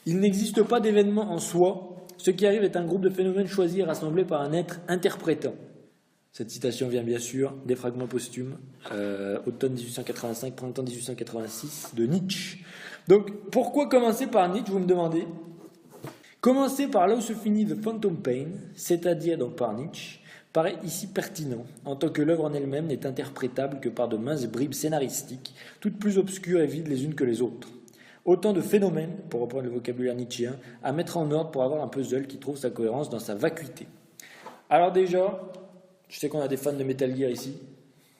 Il n'existe pas d'événement en soi. Ce qui arrive est un groupe de phénomènes choisis et rassemblés par un être interprétant. Cette citation vient bien sûr des fragments posthumes, automne 1885, printemps 1886, de Nietzsche. Donc, pourquoi commencer par Nietzsche, vous me demandez? Commencer par là où se finit The Phantom Pain, c'est-à-dire donc par Nietzsche, paraît ici pertinent, en tant que l'œuvre en elle-même n'est interprétable que par de minces bribes scénaristiques, toutes plus obscures et vides les unes que les autres. Autant de phénomènes, pour reprendre le vocabulaire nietzschéen, à mettre en ordre pour avoir un puzzle qui trouve sa cohérence dans sa vacuité. Alors déjà, je sais qu'on a des fans de Metal Gear ici,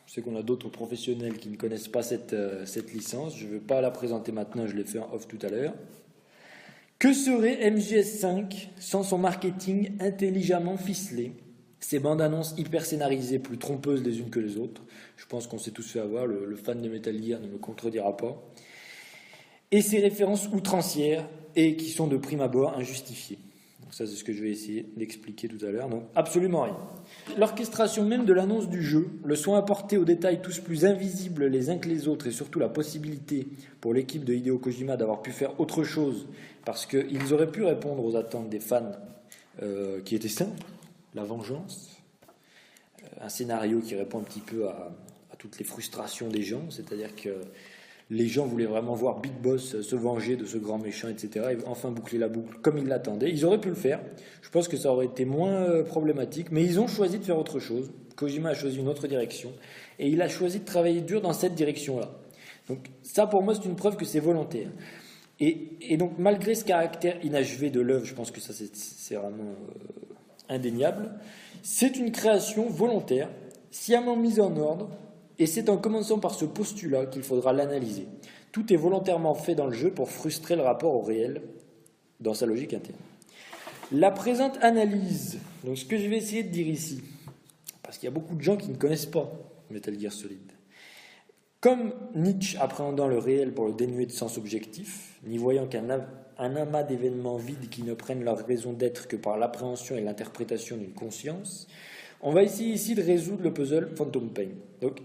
je sais qu'on a d'autres professionnels qui ne connaissent pas cette licence, je ne veux pas la présenter maintenant, je l'ai fait en off tout à l'heure. Que serait MGS5 sans son marketing intelligemment ficelé, ses bandes annonces hyper scénarisées, plus trompeuses les unes que les autres? Je pense qu'on s'est tous fait avoir, le fan de Metal Gear ne me contredira pas. Et ses références outrancières et qui sont de prime abord injustifiées. Donc ça, c'est ce que je vais essayer d'expliquer tout à l'heure. Donc, absolument rien. L'orchestration même de l'annonce du jeu, le soin apporté aux détails tous plus invisibles les uns que les autres et surtout la possibilité pour l'équipe de Hideo Kojima d'avoir pu faire autre chose parce qu'ils auraient pu répondre aux attentes des fans qui étaient simples, la vengeance, un scénario qui répond un petit peu à toutes les frustrations des gens, c'est-à-dire que les gens voulaient vraiment voir Big Boss se venger de ce grand méchant, etc. Et enfin boucler la boucle comme ils l'attendaient. Ils auraient pu le faire. Je pense que ça aurait été moins problématique. Mais ils ont choisi de faire autre chose. Kojima a choisi une autre direction. Et il a choisi de travailler dur dans cette direction-là. Donc ça, pour moi, c'est une preuve que c'est volontaire. Et donc, malgré ce caractère inachevé de l'œuvre, je pense que ça, c'est vraiment indéniable. C'est une création volontaire, sciemment mise en ordre. Et c'est en commençant par ce postulat qu'il faudra l'analyser. Tout est volontairement fait dans le jeu pour frustrer le rapport au réel dans sa logique interne. La présente analyse, donc ce que je vais essayer de dire ici, parce qu'il y a beaucoup de gens qui ne connaissent pas Metal Gear Solid. Comme Nietzsche appréhendant le réel pour le dénuer de sens objectif, n'y voyant qu'un amas d'événements vides qui ne prennent leur raison d'être que par l'appréhension et l'interprétation d'une conscience, on va essayer ici de résoudre le puzzle Phantom Pain. Donc,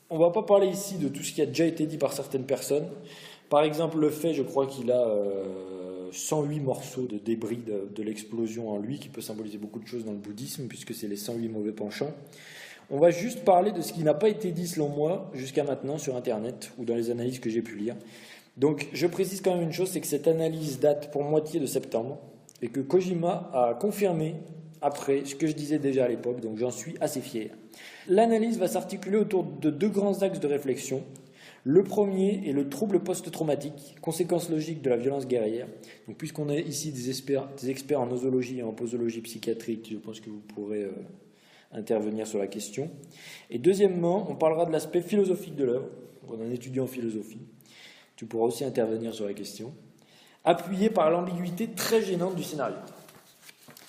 on ne va pas parler ici de tout ce qui a déjà été dit par certaines personnes. Par exemple, le fait, je crois qu'il a 108 morceaux de débris de l'explosion en lui, qui peut symboliser beaucoup de choses dans le bouddhisme, puisque c'est les 108 mauvais penchants. On va juste parler de ce qui n'a pas été dit, selon moi, jusqu'à maintenant sur Internet, ou dans les analyses que j'ai pu lire. Donc, je précise quand même une chose, c'est que cette analyse date pour moitié de septembre, et que Kojima a confirmé après ce que je disais déjà à l'époque, donc j'en suis assez fier. L'analyse va s'articuler autour de deux grands axes de réflexion. Le premier est le trouble post-traumatique, conséquence logique de la violence guerrière. Donc, puisqu'on est ici des experts en nosologie et en posologie psychiatrique, je pense que vous pourrez intervenir sur la question. Et deuxièmement, on parlera de l'aspect philosophique de l'œuvre. On est un étudiant en philosophie. Tu pourras aussi intervenir sur la question. Appuyé par l'ambiguïté très gênante du scénario.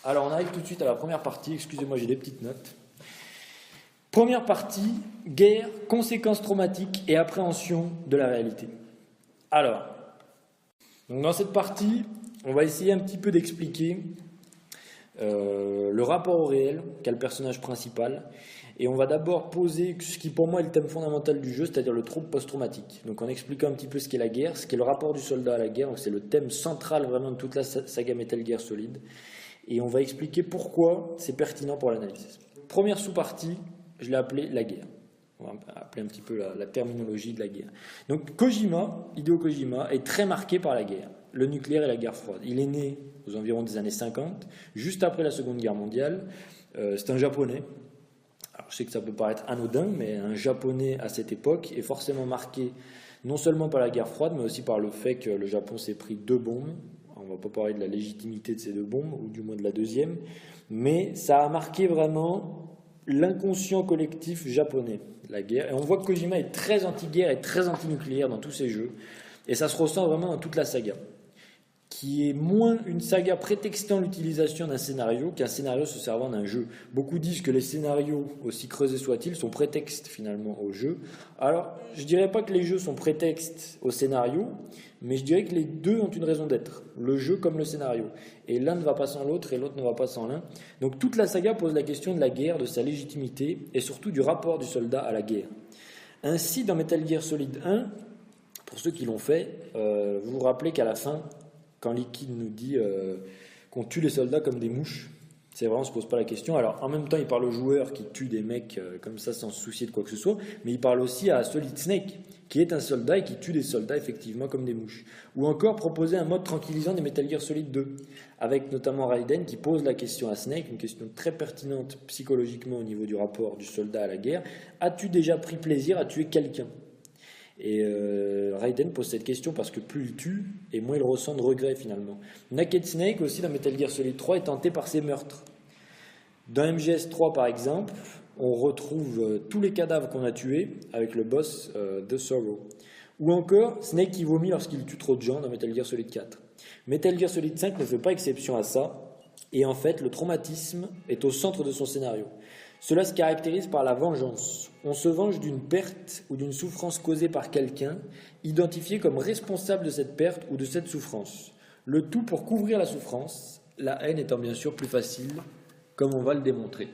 Alors, on arrive tout de suite à la première partie. Excusez-moi, j'ai des petites notes. Première partie, guerre, conséquences traumatiques et appréhension de la réalité. Alors, donc dans cette partie, on va essayer un petit peu d'expliquer le rapport au réel qu'a le personnage principal. Et on va d'abord poser ce qui pour moi est le thème fondamental du jeu, c'est-à-dire le trouble post-traumatique. Donc en expliquant un petit peu ce qu'est la guerre, ce qu'est le rapport du soldat à la guerre. Donc c'est le thème central vraiment de toute la saga Metal Gear Solid. Et on va expliquer pourquoi c'est pertinent pour l'analyse. Première sous-partie, je l'ai appelée la guerre. On va appeler un petit peu la terminologie de la guerre. Donc Hideo Kojima, est très marqué par la guerre, le nucléaire et la guerre froide. Il est né aux environs des années 50, juste après la Seconde Guerre mondiale. C'est un Japonais. Alors, je sais que ça peut paraître anodin, mais un Japonais à cette époque est forcément marqué non seulement par la guerre froide, mais aussi par le fait que le Japon s'est pris 2 bombes. On ne va pas parler de la légitimité de ces 2 bombes, ou du moins de la deuxième, mais ça a marqué vraiment l'inconscient collectif japonais, la guerre. Et on voit que Kojima est très anti-guerre et très anti-nucléaire dans tous ses jeux, et ça se ressent vraiment dans toute la saga, qui est moins une saga prétextant l'utilisation d'un scénario qu'un scénario se servant d'un jeu. Beaucoup disent que les scénarios, aussi creusés soient-ils, sont prétextes finalement au jeu. Alors, je ne dirais pas que les jeux sont prétextes au scénario, mais je dirais que les deux ont une raison d'être, le jeu comme le scénario. Et l'un ne va pas sans l'autre et l'autre ne va pas sans l'un. Donc toute la saga pose la question de la guerre, de sa légitimité et surtout du rapport du soldat à la guerre. Ainsi, dans Metal Gear Solid 1, pour ceux qui l'ont fait, vous vous rappelez qu'à la fin, quand Liquide nous dit qu'on tue les soldats comme des mouches. C'est vrai, on ne se pose pas la question. Alors, en même temps, il parle aux joueurs qui tuent des mecs comme ça sans se soucier de quoi que ce soit, mais il parle aussi à Solid Snake, qui est un soldat et qui tue des soldats effectivement comme des mouches. Ou encore proposer un mode tranquillisant des Metal Gear Solid 2, avec notamment Raiden qui pose la question à Snake, une question très pertinente psychologiquement au niveau du rapport du soldat à la guerre. As-tu déjà pris plaisir à tuer quelqu'un ? Et Raiden pose cette question parce que plus il tue, et moins il ressent de regret finalement. Naked Snake aussi dans Metal Gear Solid 3 est tenté par ses meurtres. Dans MGS 3 par exemple, on retrouve tous les cadavres qu'on a tués avec le boss The Sorrow. Ou encore Snake qui vomit lorsqu'il tue trop de gens dans Metal Gear Solid 4. Metal Gear Solid 5 ne fait pas exception à ça, et en fait le traumatisme est au centre de son scénario. Cela se caractérise par la vengeance. On se venge d'une perte ou d'une souffrance causée par quelqu'un, identifié comme responsable de cette perte ou de cette souffrance. Le tout pour couvrir la souffrance, la haine étant bien sûr plus facile, comme on va le démontrer.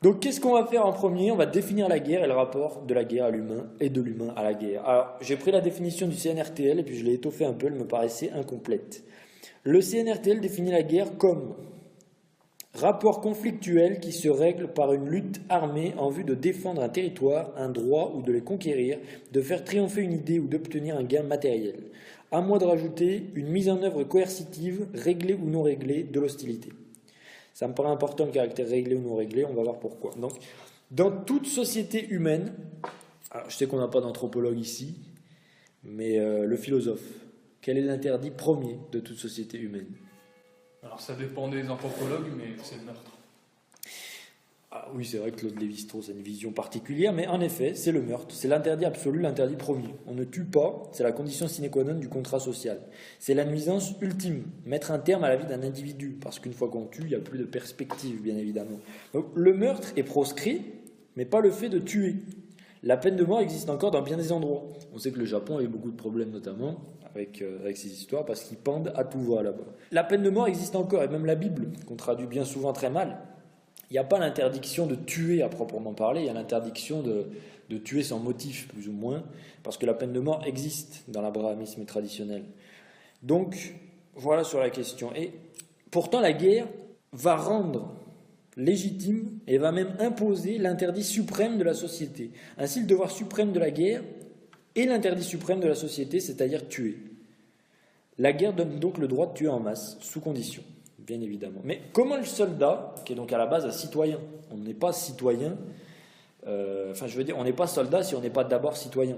Donc qu'est-ce qu'on va faire en premier ? On va définir la guerre et le rapport de la guerre à l'humain et de l'humain à la guerre. Alors j'ai pris la définition du CNRTL et puis je l'ai étoffée un peu, elle me paraissait incomplète. Le CNRTL définit la guerre comme rapport conflictuel qui se règle par une lutte armée en vue de défendre un territoire, un droit ou de les conquérir, de faire triompher une idée ou d'obtenir un gain matériel. À moi de rajouter une mise en œuvre coercitive, réglée ou non réglée, de l'hostilité. Ça me paraît important le caractère réglé ou non réglé, on va voir pourquoi. Donc, dans toute société humaine, alors je sais qu'on n'a pas d'anthropologue ici, mais le philosophe, quel est l'interdit premier de toute société humaine ? Alors ça dépend des anthropologues, mais c'est le meurtre. Ah oui, c'est vrai que Claude Lévi-Strauss a une vision particulière, mais en effet, c'est le meurtre. C'est l'interdit absolu, l'interdit premier. On ne tue pas, c'est la condition sine qua non du contrat social. C'est la nuisance ultime, mettre un terme à la vie d'un individu, parce qu'une fois qu'on tue, il n'y a plus de perspective, bien évidemment. Donc le meurtre est proscrit, mais pas le fait de tuer. La peine de mort existe encore dans bien des endroits. On sait que le Japon a eu beaucoup de problèmes, notamment avec ces histoires, parce qu'ils pendent à tout va là-bas. La peine de mort existe encore, et même la Bible, qu'on traduit bien souvent très mal. Il n'y a pas l'interdiction de tuer à proprement parler, il y a l'interdiction de tuer sans motif, plus ou moins, parce que la peine de mort existe dans l'abrahamisme traditionnel. Donc, voilà sur la question. Et pourtant, la guerre va rendre légitime et va même imposer l'interdit suprême de la société. Ainsi, le devoir suprême de la guerre est l'interdit suprême de la société, c'est-à-dire tuer. La guerre donne donc le droit de tuer en masse, sous condition, bien évidemment. Mais comment le soldat, qui est donc à la base un citoyen, on n'est pas citoyen, on n'est pas soldat si on n'est pas d'abord citoyen.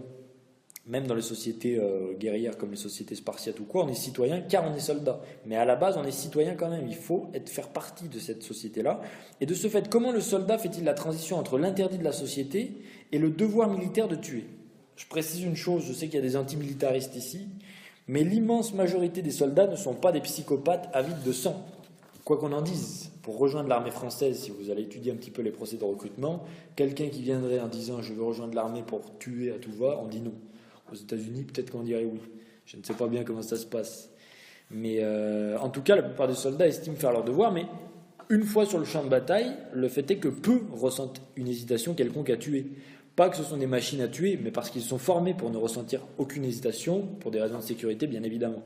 Même dans les sociétés guerrières comme les sociétés spartiates ou quoi, on est citoyen car on est soldat. Mais à la base, on est citoyen quand même. Il faut faire partie de cette société-là. Et de ce fait, comment le soldat fait-il la transition entre l'interdit de la société et le devoir militaire de tuer ? Je précise une chose, je sais qu'il y a des antimilitaristes ici, mais l'immense majorité des soldats ne sont pas des psychopathes avides de sang. Quoi qu'on en dise, pour rejoindre l'armée française, si vous allez étudier un petit peu les procès de recrutement, quelqu'un qui viendrait en disant « je veux rejoindre l'armée pour tuer à tout va », on dit non. Aux États-Unis, peut-être qu'on dirait oui. Je ne sais pas bien comment ça se passe. Mais en tout cas, la plupart des soldats estiment faire leur devoir, mais une fois sur le champ de bataille, le fait est que peu ressentent une hésitation quelconque à tuer. Pas que ce sont des machines à tuer, mais parce qu'ils sont formés pour ne ressentir aucune hésitation, pour des raisons de sécurité, bien évidemment.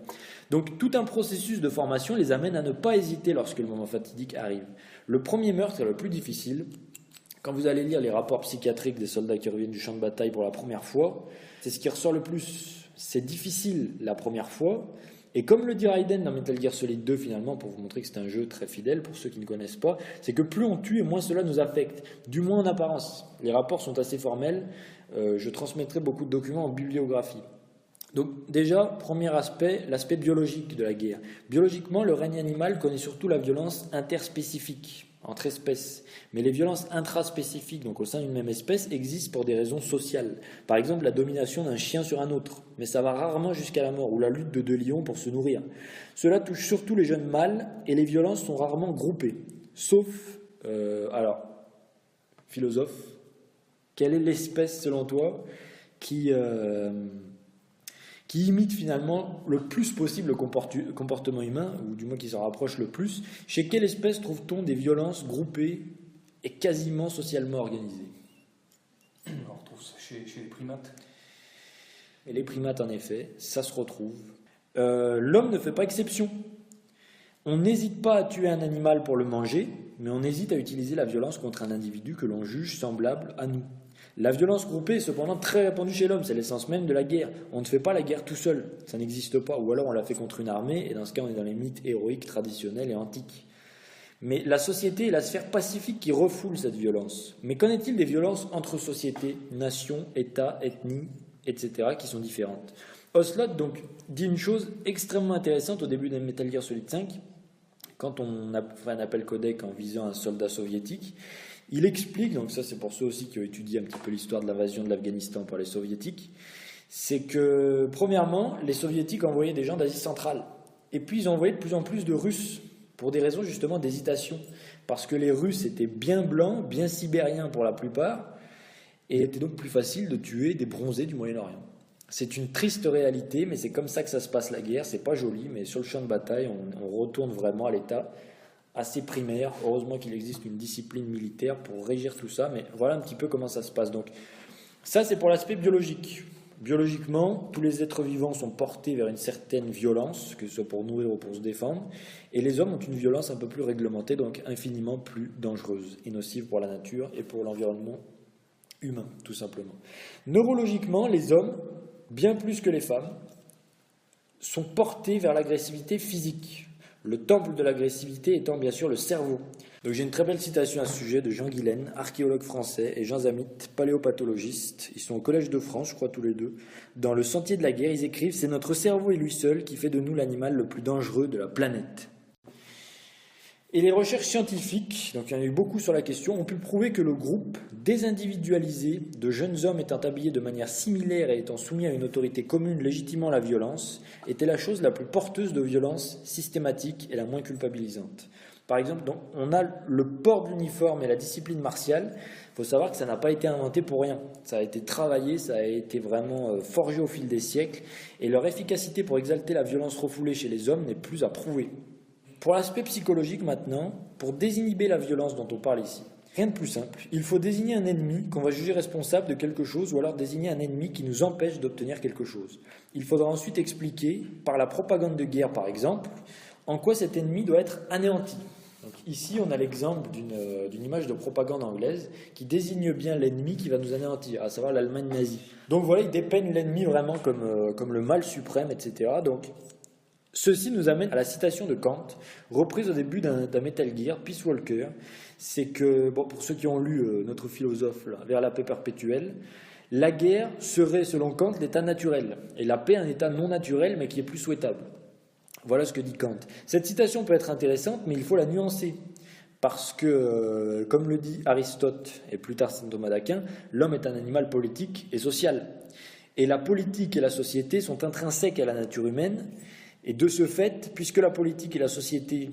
Donc tout un processus de formation les amène à ne pas hésiter lorsque le moment fatidique arrive. Le premier meurtre est le plus difficile. Quand vous allez lire les rapports psychiatriques des soldats qui reviennent du champ de bataille pour la première fois, c'est ce qui ressort le plus. C'est difficile la première fois, et comme le dit Raiden dans Metal Gear Solid 2 finalement, pour vous montrer que c'est un jeu très fidèle pour ceux qui ne connaissent pas, c'est que plus on tue et moins cela nous affecte, du moins en apparence. Les rapports sont assez formels, je transmettrai beaucoup de documents en bibliographie. Donc déjà, premier aspect, l'aspect biologique de la guerre. Biologiquement, le règne animal connaît surtout la violence interspécifique, entre espèces. Mais les violences intraspécifiques, donc au sein d'une même espèce, existent pour des raisons sociales. Par exemple, la domination d'un chien sur un autre, mais ça va rarement jusqu'à la mort, ou la lutte de deux lions pour se nourrir. Cela touche surtout les jeunes mâles, et les violences sont rarement groupées. Sauf, philosophe, quelle est l'espèce selon toi qui imite finalement le plus possible le comportement humain, ou du moins qui s'en rapproche le plus? Chez quelle espèce trouve-t-on des violences groupées et quasiment socialement organisées? On retrouve ça chez les primates. Et les primates, en effet, ça se retrouve. l'homme ne fait pas exception. On n'hésite pas à tuer un animal pour le manger, mais on hésite à utiliser la violence contre un individu que l'on juge semblable à nous. La violence groupée est cependant très répandue chez l'homme, c'est l'essence même de la guerre. On ne fait pas la guerre tout seul, ça n'existe pas, ou alors on la fait contre une armée, et dans ce cas on est dans les mythes héroïques, traditionnels et antiques. Mais la société est la sphère pacifique qui refoule cette violence. Mais qu'en est-il des violences entre sociétés, nations, États, ethnies, etc., qui sont différentes? Ocelot donc dit une chose extrêmement intéressante au début de Metal Gear Solid 5, quand on a fait un appel codec en visant un soldat soviétique. Il explique, donc ça c'est pour ceux aussi qui ont étudié un petit peu l'histoire de l'invasion de l'Afghanistan par les soviétiques, c'est que premièrement, les soviétiques envoyaient des gens d'Asie centrale, et puis ils envoyaient de plus en plus de Russes, pour des raisons justement d'hésitation, parce que les Russes étaient bien blancs, bien sibériens pour la plupart, et il était donc plus facile de tuer des bronzés du Moyen-Orient. C'est une triste réalité, mais c'est comme ça que ça se passe la guerre, c'est pas joli, mais sur le champ de bataille, on retourne vraiment à l'état assez primaire. Heureusement qu'il existe une discipline militaire pour régir tout ça, mais voilà un petit peu comment ça se passe. Donc ça c'est pour l'aspect biologique. Biologiquement, tous les êtres vivants sont portés vers une certaine violence, que ce soit pour nourrir ou pour se défendre, et les hommes ont une violence un peu plus réglementée, donc infiniment plus dangereuse et nocive pour la nature et pour l'environnement humain, tout simplement. Neurologiquement, les hommes, bien plus que les femmes, sont portés vers l'agressivité physique. Le temple de l'agressivité étant bien sûr le cerveau. Donc j'ai une très belle citation à ce sujet de Jean Guilaine, archéologue français, et Jean Zamit, paléopathologiste. Ils sont au Collège de France, je crois tous les deux. Dans Le Sentier de la guerre, ils écrivent « C'est notre cerveau et lui seul qui fait de nous l'animal le plus dangereux de la planète ». Et les recherches scientifiques, donc il y en a eu beaucoup sur la question, ont pu prouver que le groupe désindividualisé de jeunes hommes étant habillés de manière similaire et étant soumis à une autorité commune légitimant la violence était la chose la plus porteuse de violence systématique et la moins culpabilisante. Par exemple, donc, on a le port de l'uniforme et la discipline martiale. Il faut savoir que ça n'a pas été inventé pour rien. Ça a été travaillé, ça a été vraiment forgé au fil des siècles, et leur efficacité pour exalter la violence refoulée chez les hommes n'est plus à prouver. Pour l'aspect psychologique maintenant, pour désinhiber la violence dont on parle ici, rien de plus simple. Il faut désigner un ennemi qu'on va juger responsable de quelque chose, ou alors désigner un ennemi qui nous empêche d'obtenir quelque chose. Il faudra ensuite expliquer, par la propagande de guerre par exemple, en quoi cet ennemi doit être anéanti. Donc ici, on a l'exemple d'une image de propagande anglaise qui désigne bien l'ennemi qui va nous anéantir, à savoir l'Allemagne nazie. Donc voilà, ils dépeignent l'ennemi vraiment comme le mal suprême, etc. Donc ceci nous amène à la citation de Kant, reprise au début d'un Metal Gear, Peace Walker. C'est que, bon, pour ceux qui ont lu notre philosophe là, Vers la paix perpétuelle, la guerre serait, selon Kant, l'état naturel, et la paix un état non naturel, mais qui est plus souhaitable. Voilà ce que dit Kant. Cette citation peut être intéressante, mais il faut la nuancer. Parce que, comme le dit Aristote et plus tard saint Thomas d'Aquin, l'homme est un animal politique et social. Et la politique et la société sont intrinsèques à la nature humaine. Et de ce fait, puisque la politique et la société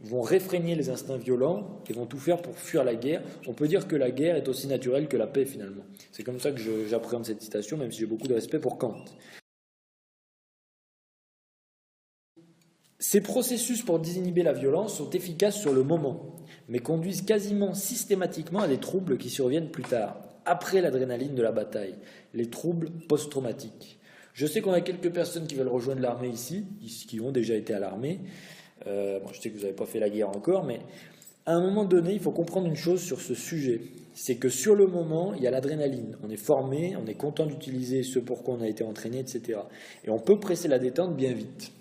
vont réfréner les instincts violents et vont tout faire pour fuir la guerre, on peut dire que la guerre est aussi naturelle que la paix finalement. C'est comme ça que j'appréhende cette citation, même si j'ai beaucoup de respect pour Kant. Ces processus pour désinhiber la violence sont efficaces sur le moment, mais conduisent quasiment systématiquement à des troubles qui surviennent plus tard, après l'adrénaline de la bataille, les troubles post-traumatiques. Je sais qu'on a quelques personnes qui veulent rejoindre l'armée ici, qui ont déjà été à l'armée. Je sais que vous n'avez pas fait la guerre encore, mais à un moment donné, il faut comprendre une chose sur ce sujet. C'est que sur le moment, il y a l'adrénaline. On est formé, on est content d'utiliser ce pour quoi on a été entraîné, etc. Et on peut presser la détente bien vite,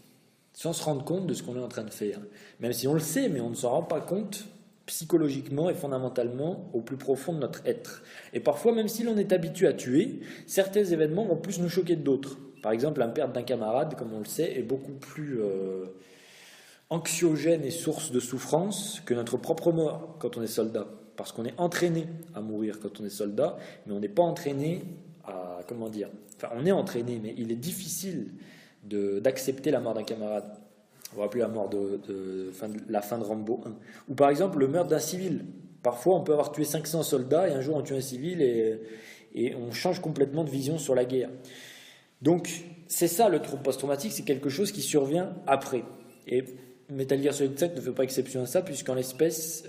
sans se rendre compte de ce qu'on est en train de faire. Même si on le sait, mais on ne s'en rend pas compte psychologiquement et fondamentalement au plus profond de notre être. Et parfois, même si l'on est habitué à tuer, certains événements vont plus nous choquer que d'autres. Par exemple, la perte d'un camarade, comme on le sait, est beaucoup plus anxiogène et source de souffrance que notre propre mort quand on est soldat. Parce qu'on est entraîné à mourir quand on est soldat, mais on n'est pas entraîné à... Enfin, on est entraîné, mais il est difficile d'accepter la mort d'un camarade. On va appeler la mort la fin de Rambo 1. Ou par exemple, le meurtre d'un civil. Parfois, on peut avoir tué 500 soldats et un jour, on tue un civil et on change complètement de vision sur la guerre. Donc, c'est ça le trouble post-traumatique, c'est quelque chose qui survient après. Et Metal Gear Solid 7 ne fait pas exception à ça, puisqu'en l'espèce,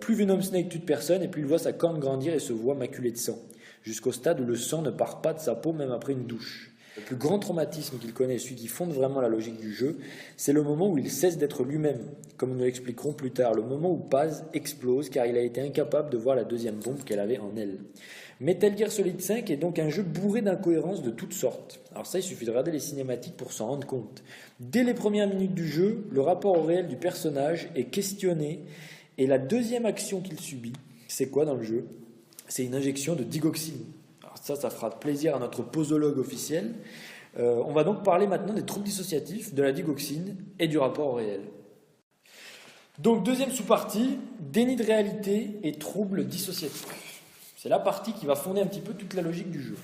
plus Venom Snake tue de personnes, et plus il voit sa corne grandir et se voit maculé de sang, jusqu'au stade où le sang ne part pas de sa peau, même après une douche. Le plus grand traumatisme qu'il connaît, celui qui fonde vraiment la logique du jeu, c'est le moment où il cesse d'être lui-même, comme nous l'expliquerons plus tard, le moment où Paz explose car il a été incapable de voir la deuxième bombe qu'elle avait en elle. Metal Gear Solid 5 est donc un jeu bourré d'incohérences de toutes sortes. Alors ça, il suffit de regarder les cinématiques pour s'en rendre compte. Dès les premières minutes du jeu, le rapport au réel du personnage est questionné et la deuxième action qu'il subit, c'est quoi dans le jeu? C'est une injection de digoxine. Alors ça fera plaisir à notre posologue officiel. On va donc parler maintenant des troubles dissociatifs, de la digoxine et du rapport au réel. Donc deuxième sous-partie, déni de réalité et troubles dissociatifs. C'est la partie qui va fonder un petit peu toute la logique du jeu.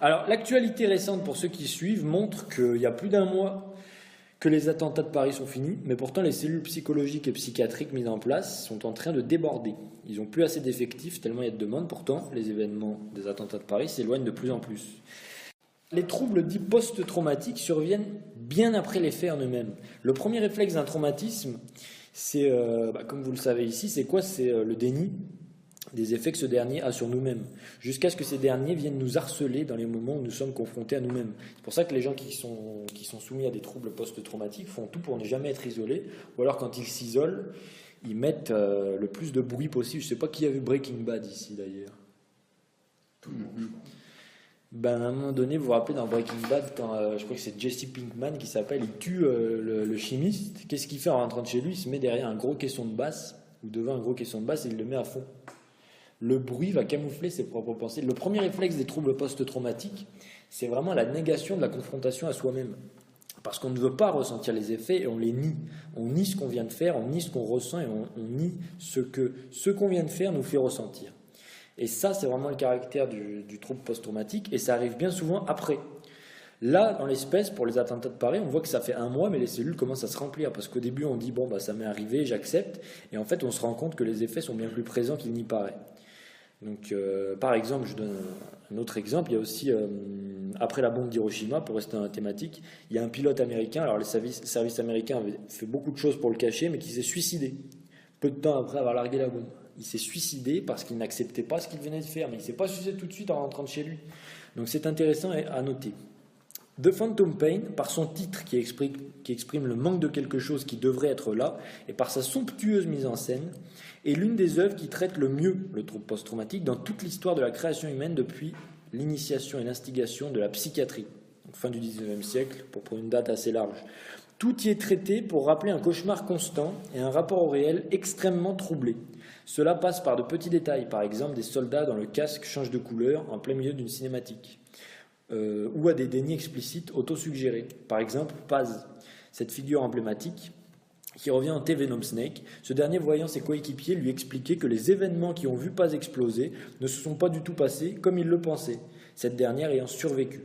Alors, l'actualité récente, pour ceux qui suivent, montre qu'il y a plus d'un mois que les attentats de Paris sont finis, mais pourtant les cellules psychologiques et psychiatriques mises en place sont en train de déborder. Ils n'ont plus assez d'effectifs, tellement il y a de demandes. Pourtant, les événements des attentats de Paris s'éloignent de plus en plus. Les troubles dits post-traumatiques surviennent bien après les faits en eux-mêmes. Le premier réflexe d'un traumatisme, c'est, comme vous le savez ici, c'est quoi? C'est le déni des effets que ce dernier a sur nous-mêmes, jusqu'à ce que ces derniers viennent nous harceler dans les moments où nous sommes confrontés à nous-mêmes. C'est pour ça que les gens qui sont soumis à des troubles post-traumatiques font tout pour ne jamais être isolés, ou alors quand ils s'isolent, ils mettent le plus de bruit possible. Je ne sais pas qui a vu Breaking Bad ici d'ailleurs. Tout le monde. À un moment donné, vous vous rappelez dans Breaking Bad, quand je crois que c'est Jesse Pinkman qui s'appelle, il tue le chimiste. Qu'est-ce qu'il fait en rentrant de chez lui? Il se met derrière un gros caisson de basse, ou devant un gros caisson de basse, et il le met à fond. Le bruit va camoufler ses propres pensées. Le premier réflexe des troubles post-traumatiques, c'est vraiment la négation de la confrontation à soi-même. Parce qu'on ne veut pas ressentir les effets et on les nie. On nie ce qu'on vient de faire, on nie ce qu'on ressent et on nie ce qu'on vient de faire nous fait ressentir. Et ça, c'est vraiment le caractère du trouble post-traumatique et ça arrive bien souvent après. Là, dans l'espèce, pour les attentats de Paris, on voit que ça fait un mois, mais les cellules commencent à se remplir. Parce qu'au début, on dit, ça m'est arrivé, j'accepte. Et en fait, on se rend compte que les effets sont bien plus présents qu'il n'y paraît. Donc, par exemple, je donne un autre exemple. Il y a aussi, après la bombe d'Hiroshima, pour rester dans la thématique, il y a un pilote américain. Alors, les services américains avaient fait beaucoup de choses pour le cacher, mais qui s'est suicidé peu de temps après avoir largué la bombe. Il s'est suicidé parce qu'il n'acceptait pas ce qu'il venait de faire, mais il ne s'est pas suicidé tout de suite en rentrant de chez lui. Donc, c'est intéressant à noter. The Phantom Pain, par son titre qui exprime le manque de quelque chose qui devrait être là, et par sa somptueuse mise en scène, est l'une des œuvres qui traite le mieux le trouble post-traumatique dans toute l'histoire de la création humaine depuis l'initiation et l'instigation de la psychiatrie, donc fin du XIXe siècle, pour prendre une date assez large. Tout y est traité pour rappeler un cauchemar constant et un rapport au réel extrêmement troublé. Cela passe par de petits détails, par exemple des soldats dont le casque change de couleur en plein milieu d'une cinématique. Ou à des dénis explicites autosuggérés. Par exemple, Paz, cette figure emblématique qui revient en Venom Snake, ce dernier voyant ses coéquipiers lui expliquer que les événements qui ont vu Paz exploser ne se sont pas du tout passés comme il le pensait, cette dernière ayant survécu.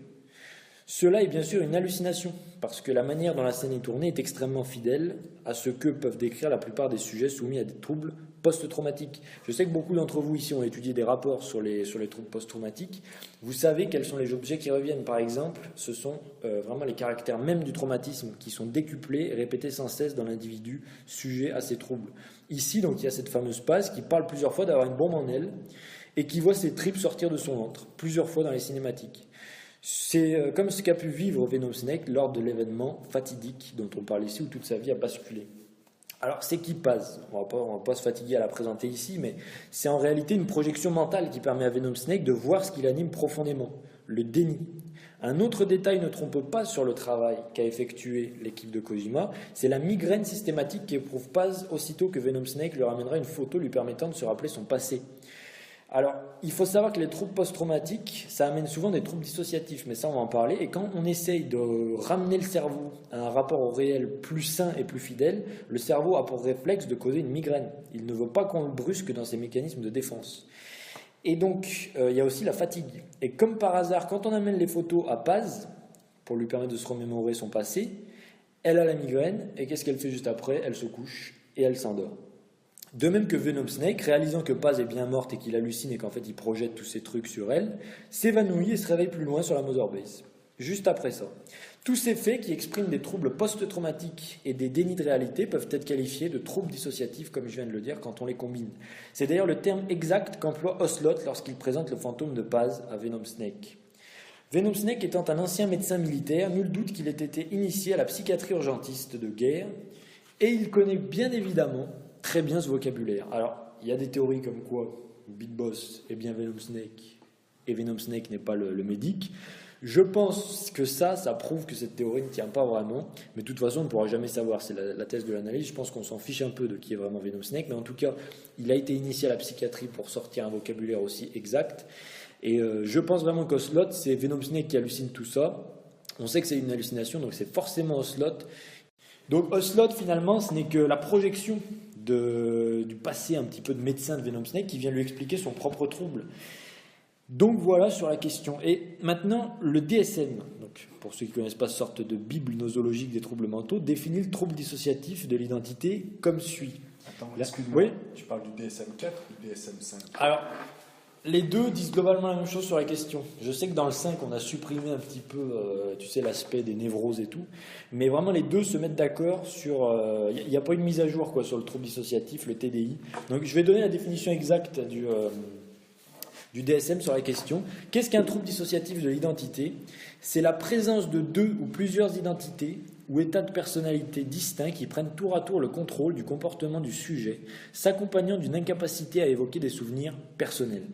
Cela est bien sûr une hallucination, parce que la manière dont la scène est tournée est extrêmement fidèle à ce que peuvent décrire la plupart des sujets soumis à des troubles post-traumatiques. Je sais que beaucoup d'entre vous ici ont étudié des rapports sur les troubles post-traumatiques. Vous savez quels sont les objets qui reviennent. Par exemple, ce sont vraiment les caractères même du traumatisme qui sont décuplés et répétés sans cesse dans l'individu sujet à ces troubles. Ici, donc, il y a cette fameuse Paz qui parle plusieurs fois d'avoir une bombe en elle et qui voit ses tripes sortir de son ventre, plusieurs fois dans les cinématiques. C'est comme ce qu'a pu vivre Venom Snake lors de l'événement fatidique dont on parle ici, où toute sa vie a basculé. Alors, c'est qui Paz? On va pas se fatiguer à la présenter ici, mais c'est en réalité une projection mentale qui permet à Venom Snake de voir ce qui l'anime profondément, le déni. Un autre détail ne trompe pas sur le travail qu'a effectué l'équipe de Kojima, c'est la migraine systématique qu'éprouve Paz aussitôt que Venom Snake lui ramènera une photo lui permettant de se rappeler son passé. Alors, il faut savoir que les troubles post-traumatiques, ça amène souvent des troubles dissociatifs, mais ça on va en parler. Et quand on essaye de ramener le cerveau à un rapport au réel plus sain et plus fidèle, le cerveau a pour réflexe de causer une migraine. Il ne veut pas qu'on le brusque dans ses mécanismes de défense. Et donc, il y a aussi la fatigue. Et comme par hasard, quand on amène les photos à Paz, pour lui permettre de se remémorer son passé, elle a la migraine, et qu'est-ce qu'elle fait juste après? Elle se couche et elle s'endort. De même que Venom Snake, réalisant que Paz est bien morte et qu'il hallucine et qu'en fait il projette tous ces trucs sur elle, s'évanouit et se réveille plus loin sur la Mother Base. Juste après ça. Tous ces faits qui expriment des troubles post-traumatiques et des dénis de réalité peuvent être qualifiés de troubles dissociatifs, comme je viens de le dire, quand on les combine. C'est d'ailleurs le terme exact qu'emploie Ocelot lorsqu'il présente le fantôme de Paz à Venom Snake. Venom Snake étant un ancien médecin militaire, nul doute qu'il ait été initié à la psychiatrie urgentiste de guerre, et il connaît bien évidemment très bien ce vocabulaire. Alors, il y a des théories comme quoi Big Boss est bien Venom Snake, et Venom Snake n'est pas le médic. Je pense que ça prouve que cette théorie ne tient pas vraiment, mais de toute façon on ne pourra jamais savoir, c'est la thèse de l'analyse. Je pense qu'on s'en fiche un peu de qui est vraiment Venom Snake, mais en tout cas il a été initié à la psychiatrie pour sortir un vocabulaire aussi exact, et je pense vraiment qu'Ocelot, c'est Venom Snake qui hallucine tout ça. On sait que c'est une hallucination, donc c'est forcément Ocelot. Donc Ocelot finalement ce n'est que la projection du passé un petit peu de médecin de Venom Snake qui vient lui expliquer son propre trouble. Donc voilà sur la question. Et maintenant, le DSM, donc pour ceux qui ne connaissent pas, sorte de bible nosologique des troubles mentaux, définit le trouble dissociatif de l'identité comme suit. Attends, excuse-moi, oui, tu parles du DSM-4 ou du DSM-5 ? Alors, les deux disent globalement la même chose sur la question. Je sais que dans le 5, on a supprimé un petit peu, l'aspect des névroses et tout, mais vraiment les deux se mettent d'accord sur... Il n'y a pas une mise à jour sur le trouble dissociatif, le TDI. Donc je vais donner la définition exacte du DSM sur la question. Qu'est-ce qu'un trouble dissociatif de l'identité ? C'est la présence de deux ou plusieurs identités ou états de personnalité distincts qui prennent tour à tour le contrôle du comportement du sujet, s'accompagnant d'une incapacité à évoquer des souvenirs personnels.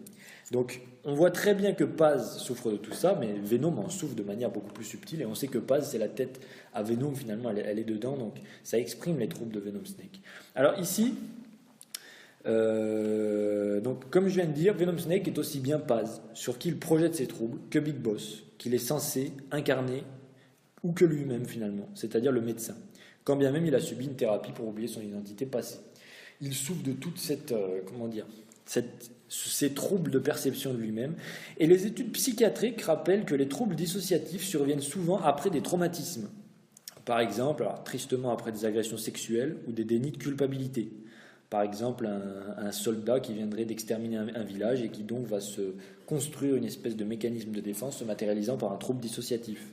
Donc, on voit très bien que Paz souffre de tout ça, mais Venom en souffre de manière beaucoup plus subtile, et on sait que Paz, c'est la tête à Venom, finalement, elle est dedans, donc ça exprime les troubles de Venom Snake. Alors ici... donc, comme je viens de dire, Venom Snake est aussi bien Paz, sur qui il projette ses troubles, que Big Boss, qu'il est censé incarner, ou que lui-même finalement, c'est-à-dire le médecin, quand bien même il a subi une thérapie pour oublier son identité passée. Il souffre de toute ces troubles de perception de lui-même, et les études psychiatriques rappellent que les troubles dissociatifs surviennent souvent après des traumatismes. Par exemple, alors, tristement après des agressions sexuelles ou des dénis de culpabilité. Par exemple, un soldat qui viendrait d'exterminer un village et qui donc va se construire une espèce de mécanisme de défense se matérialisant par un trouble dissociatif.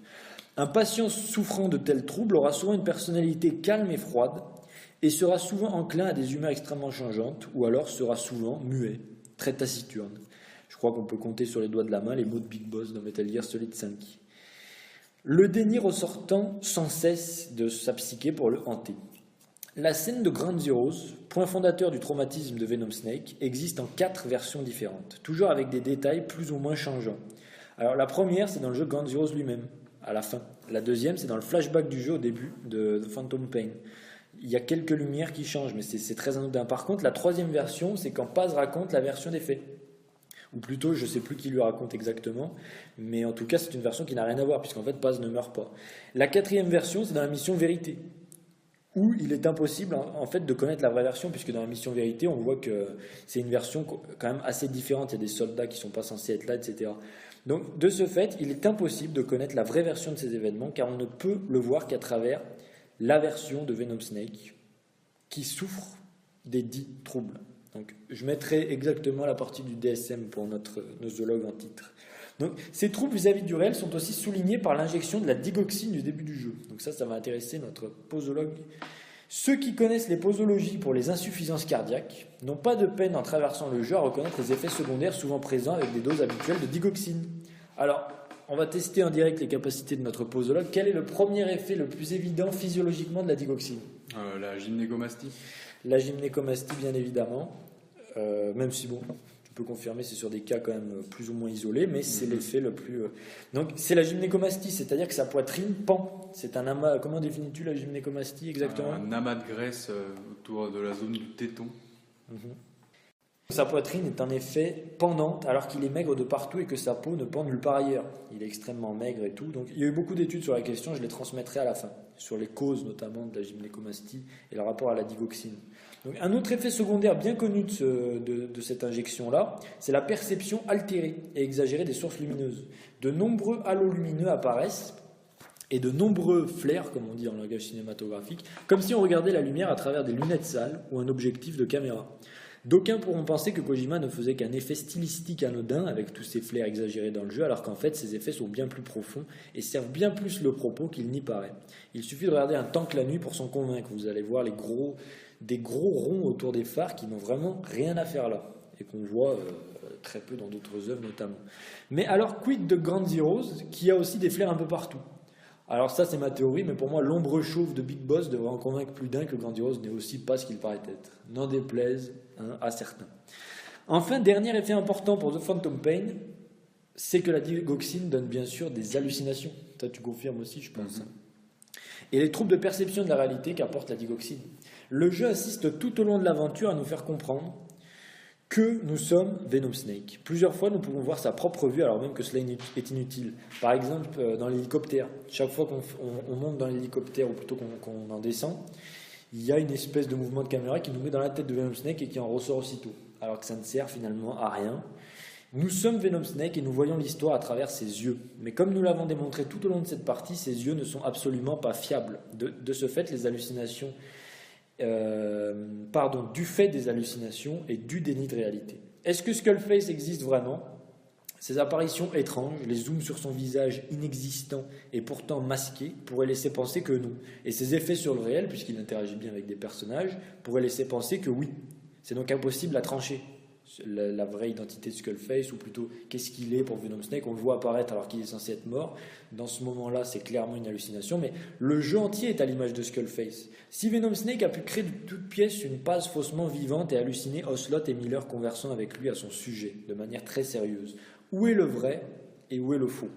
Un patient souffrant de tels troubles aura souvent une personnalité calme et froide et sera souvent enclin à des humeurs extrêmement changeantes ou alors sera souvent muet, très taciturne. Je crois qu'on peut compter sur les doigts de la main les mots de Big Boss dans Metal Gear Solid 5. Le déni ressortant sans cesse de sa psyché pour le hanter. La scène de Ground Zeroes, point fondateur du traumatisme de Venom Snake, existe en 4 versions différentes, toujours avec des détails plus ou moins changeants. Alors la première, c'est dans le jeu Ground Zeroes lui-même, à la fin. La deuxième, c'est dans le flashback du jeu au début de The Phantom Pain. Il y a quelques lumières qui changent, mais c'est très anodin. Par contre, la troisième version, c'est quand Paz raconte la version des faits. Ou plutôt, je ne sais plus qui lui raconte exactement, mais en tout cas, c'est une version qui n'a rien à voir, puisqu'en fait, Paz ne meurt pas. La quatrième version, c'est dans la mission Vérité, où il est impossible en fait de connaître la vraie version, puisque dans la mission Vérité, on voit que c'est une version quand même assez différente. Il y a des soldats qui ne sont pas censés être là, etc. Donc, de ce fait, il est impossible de connaître la vraie version de ces événements, car on ne peut le voir qu'à travers la version de Venom Snake qui souffre des dits troubles. Donc, je mettrai exactement la partie du DSM pour notre nosologue en titre. Donc, ces troubles vis-à-vis du réel sont aussi soulignés par l'injection de la digoxine du début du jeu. Donc ça va intéresser notre posologue. Ceux qui connaissent les posologies pour les insuffisances cardiaques n'ont pas de peine en traversant le jeu à reconnaître les effets secondaires souvent présents avec des doses habituelles de digoxine. Alors, on va tester en direct les capacités de notre posologue. Quel est le premier effet le plus évident physiologiquement de la digoxine ? La gymnécomastie. La gymnécomastie, bien évidemment. Même si, bon, tu peux confirmer, c'est sur des cas quand même plus ou moins isolés, mais c'est l'effet le plus... Donc, c'est la gymnécomastie, c'est-à-dire que sa poitrine pend. C'est un amas... Comment définis-tu la gymnécomastie exactement ? Un amas de graisse autour de la zone du téton. Sa poitrine est en effet pendante alors qu'il est maigre de partout et que sa peau ne pend nulle part ailleurs. Il est extrêmement maigre et tout. Donc, il y a eu beaucoup d'études sur la question, je les transmettrai à la fin, sur les causes notamment de la gymnécomastie et le rapport à la digoxine. Donc, un autre effet secondaire bien connu de cette injection-là, c'est la perception altérée et exagérée des sources lumineuses. De nombreux halos lumineux apparaissent et de nombreux flares, comme on dit en langage cinématographique, comme si on regardait la lumière à travers des lunettes sales ou un objectif de caméra. D'aucuns pourront penser que Kojima ne faisait qu'un effet stylistique anodin avec tous ces flares exagérés dans le jeu, alors qu'en fait ces effets sont bien plus profonds et servent bien plus le propos qu'il n'y paraît. Il suffit de regarder un tank la nuit pour s'en convaincre. Vous allez voir des gros ronds autour des phares qui n'ont vraiment rien à faire là. et qu'on voit très peu dans d'autres œuvres notamment. Mais alors, quid de Ground Zeroes, qui a aussi des flairs un peu partout? Alors ça, c'est ma théorie, mais pour moi, l'ombre chauve de Big Boss devrait en convaincre plus d'un que Ground Zeroes n'est aussi pas ce qu'il paraît être. N'en déplaise à certains. Enfin, dernier effet important pour The Phantom Pain, c'est que la digoxine donne bien sûr des hallucinations. Toi, tu confirmes aussi, je pense. Et les troubles de perception de la réalité qu'apporte la digoxine. Le jeu assiste tout au long de l'aventure à nous faire comprendre que nous sommes Venom Snake. Plusieurs fois, nous pouvons voir sa propre vue alors même que cela est inutile. Par exemple, dans l'hélicoptère. Chaque fois qu'on monte dans l'hélicoptère, ou plutôt qu'on en descend, il y a une espèce de mouvement de caméra qui nous met dans la tête de Venom Snake et qui en ressort aussitôt. Alors que ça ne sert finalement à rien. Nous sommes Venom Snake et nous voyons l'histoire à travers ses yeux. Mais comme nous l'avons démontré tout au long de cette partie, ses yeux ne sont absolument pas fiables. De ce fait, les hallucinations... du fait des hallucinations et du déni de réalité. Est-ce que Skullface existe vraiment? Ces apparitions étranges, les zooms sur son visage inexistant et pourtant masqué, pourraient laisser penser que non. Et ses effets sur le réel, puisqu'il interagit bien avec des personnages, pourraient laisser penser que oui. C'est donc impossible à trancher. La vraie identité de Skullface, ou plutôt qu'est-ce qu'il est pour Venom Snake, on le voit apparaître alors qu'il est censé être mort. Dans ce moment-là, c'est clairement une hallucination, mais le jeu entier est à l'image de Skullface. Si Venom Snake a pu créer de toutes pièces une base faussement vivante et halluciner Ocelot et Miller conversant avec lui à son sujet, de manière très sérieuse, où est le vrai et où est le faux?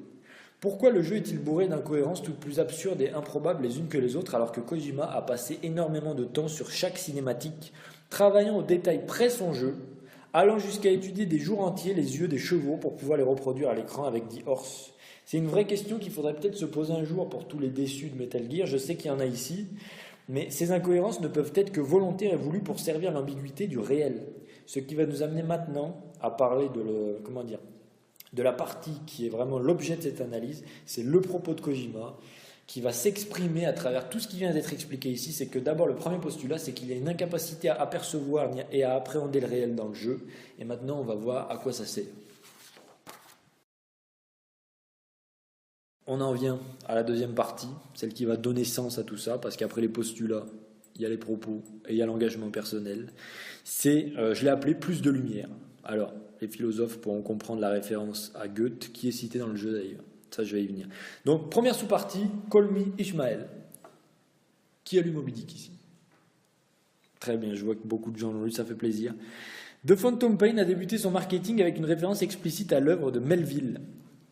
Pourquoi le jeu est-il bourré d'incohérences toutes plus absurdes et improbables les unes que les autres, alors que Kojima a passé énormément de temps sur chaque cinématique, travaillant au détail près son jeu, allant jusqu'à étudier des jours entiers les yeux des chevaux pour pouvoir les reproduire à l'écran avec The Horse? C'est une vraie question qu'il faudrait peut-être se poser un jour pour tous les déçus de Metal Gear. Je sais qu'il y en a ici, mais ces incohérences ne peuvent être que volontaires et voulues pour servir l'ambiguïté du réel. Ce qui va nous amener maintenant à parler de la partie qui est vraiment l'objet de cette analyse, c'est le propos de Kojima, qui va s'exprimer à travers tout ce qui vient d'être expliqué ici. C'est que d'abord, le premier postulat, c'est qu'il y a une incapacité à apercevoir et à appréhender le réel dans le jeu. Et maintenant, on va voir à quoi ça sert. On en vient à la deuxième partie, celle qui va donner sens à tout ça, parce qu'après les postulats, il y a les propos et il y a l'engagement personnel. C'est, je l'ai appelé plus de lumière. Alors, les philosophes pourront comprendre la référence à Goethe, qui est cité dans le jeu d'ailleurs. Ça, je vais y venir. Donc, première sous-partie, Call Me Ishmael. Qui a lu Moby Dick ici? Très bien, je vois que beaucoup de gens l'ont lu, ça fait plaisir. The Phantom Pain a débuté son marketing avec une référence explicite à l'œuvre de Melville.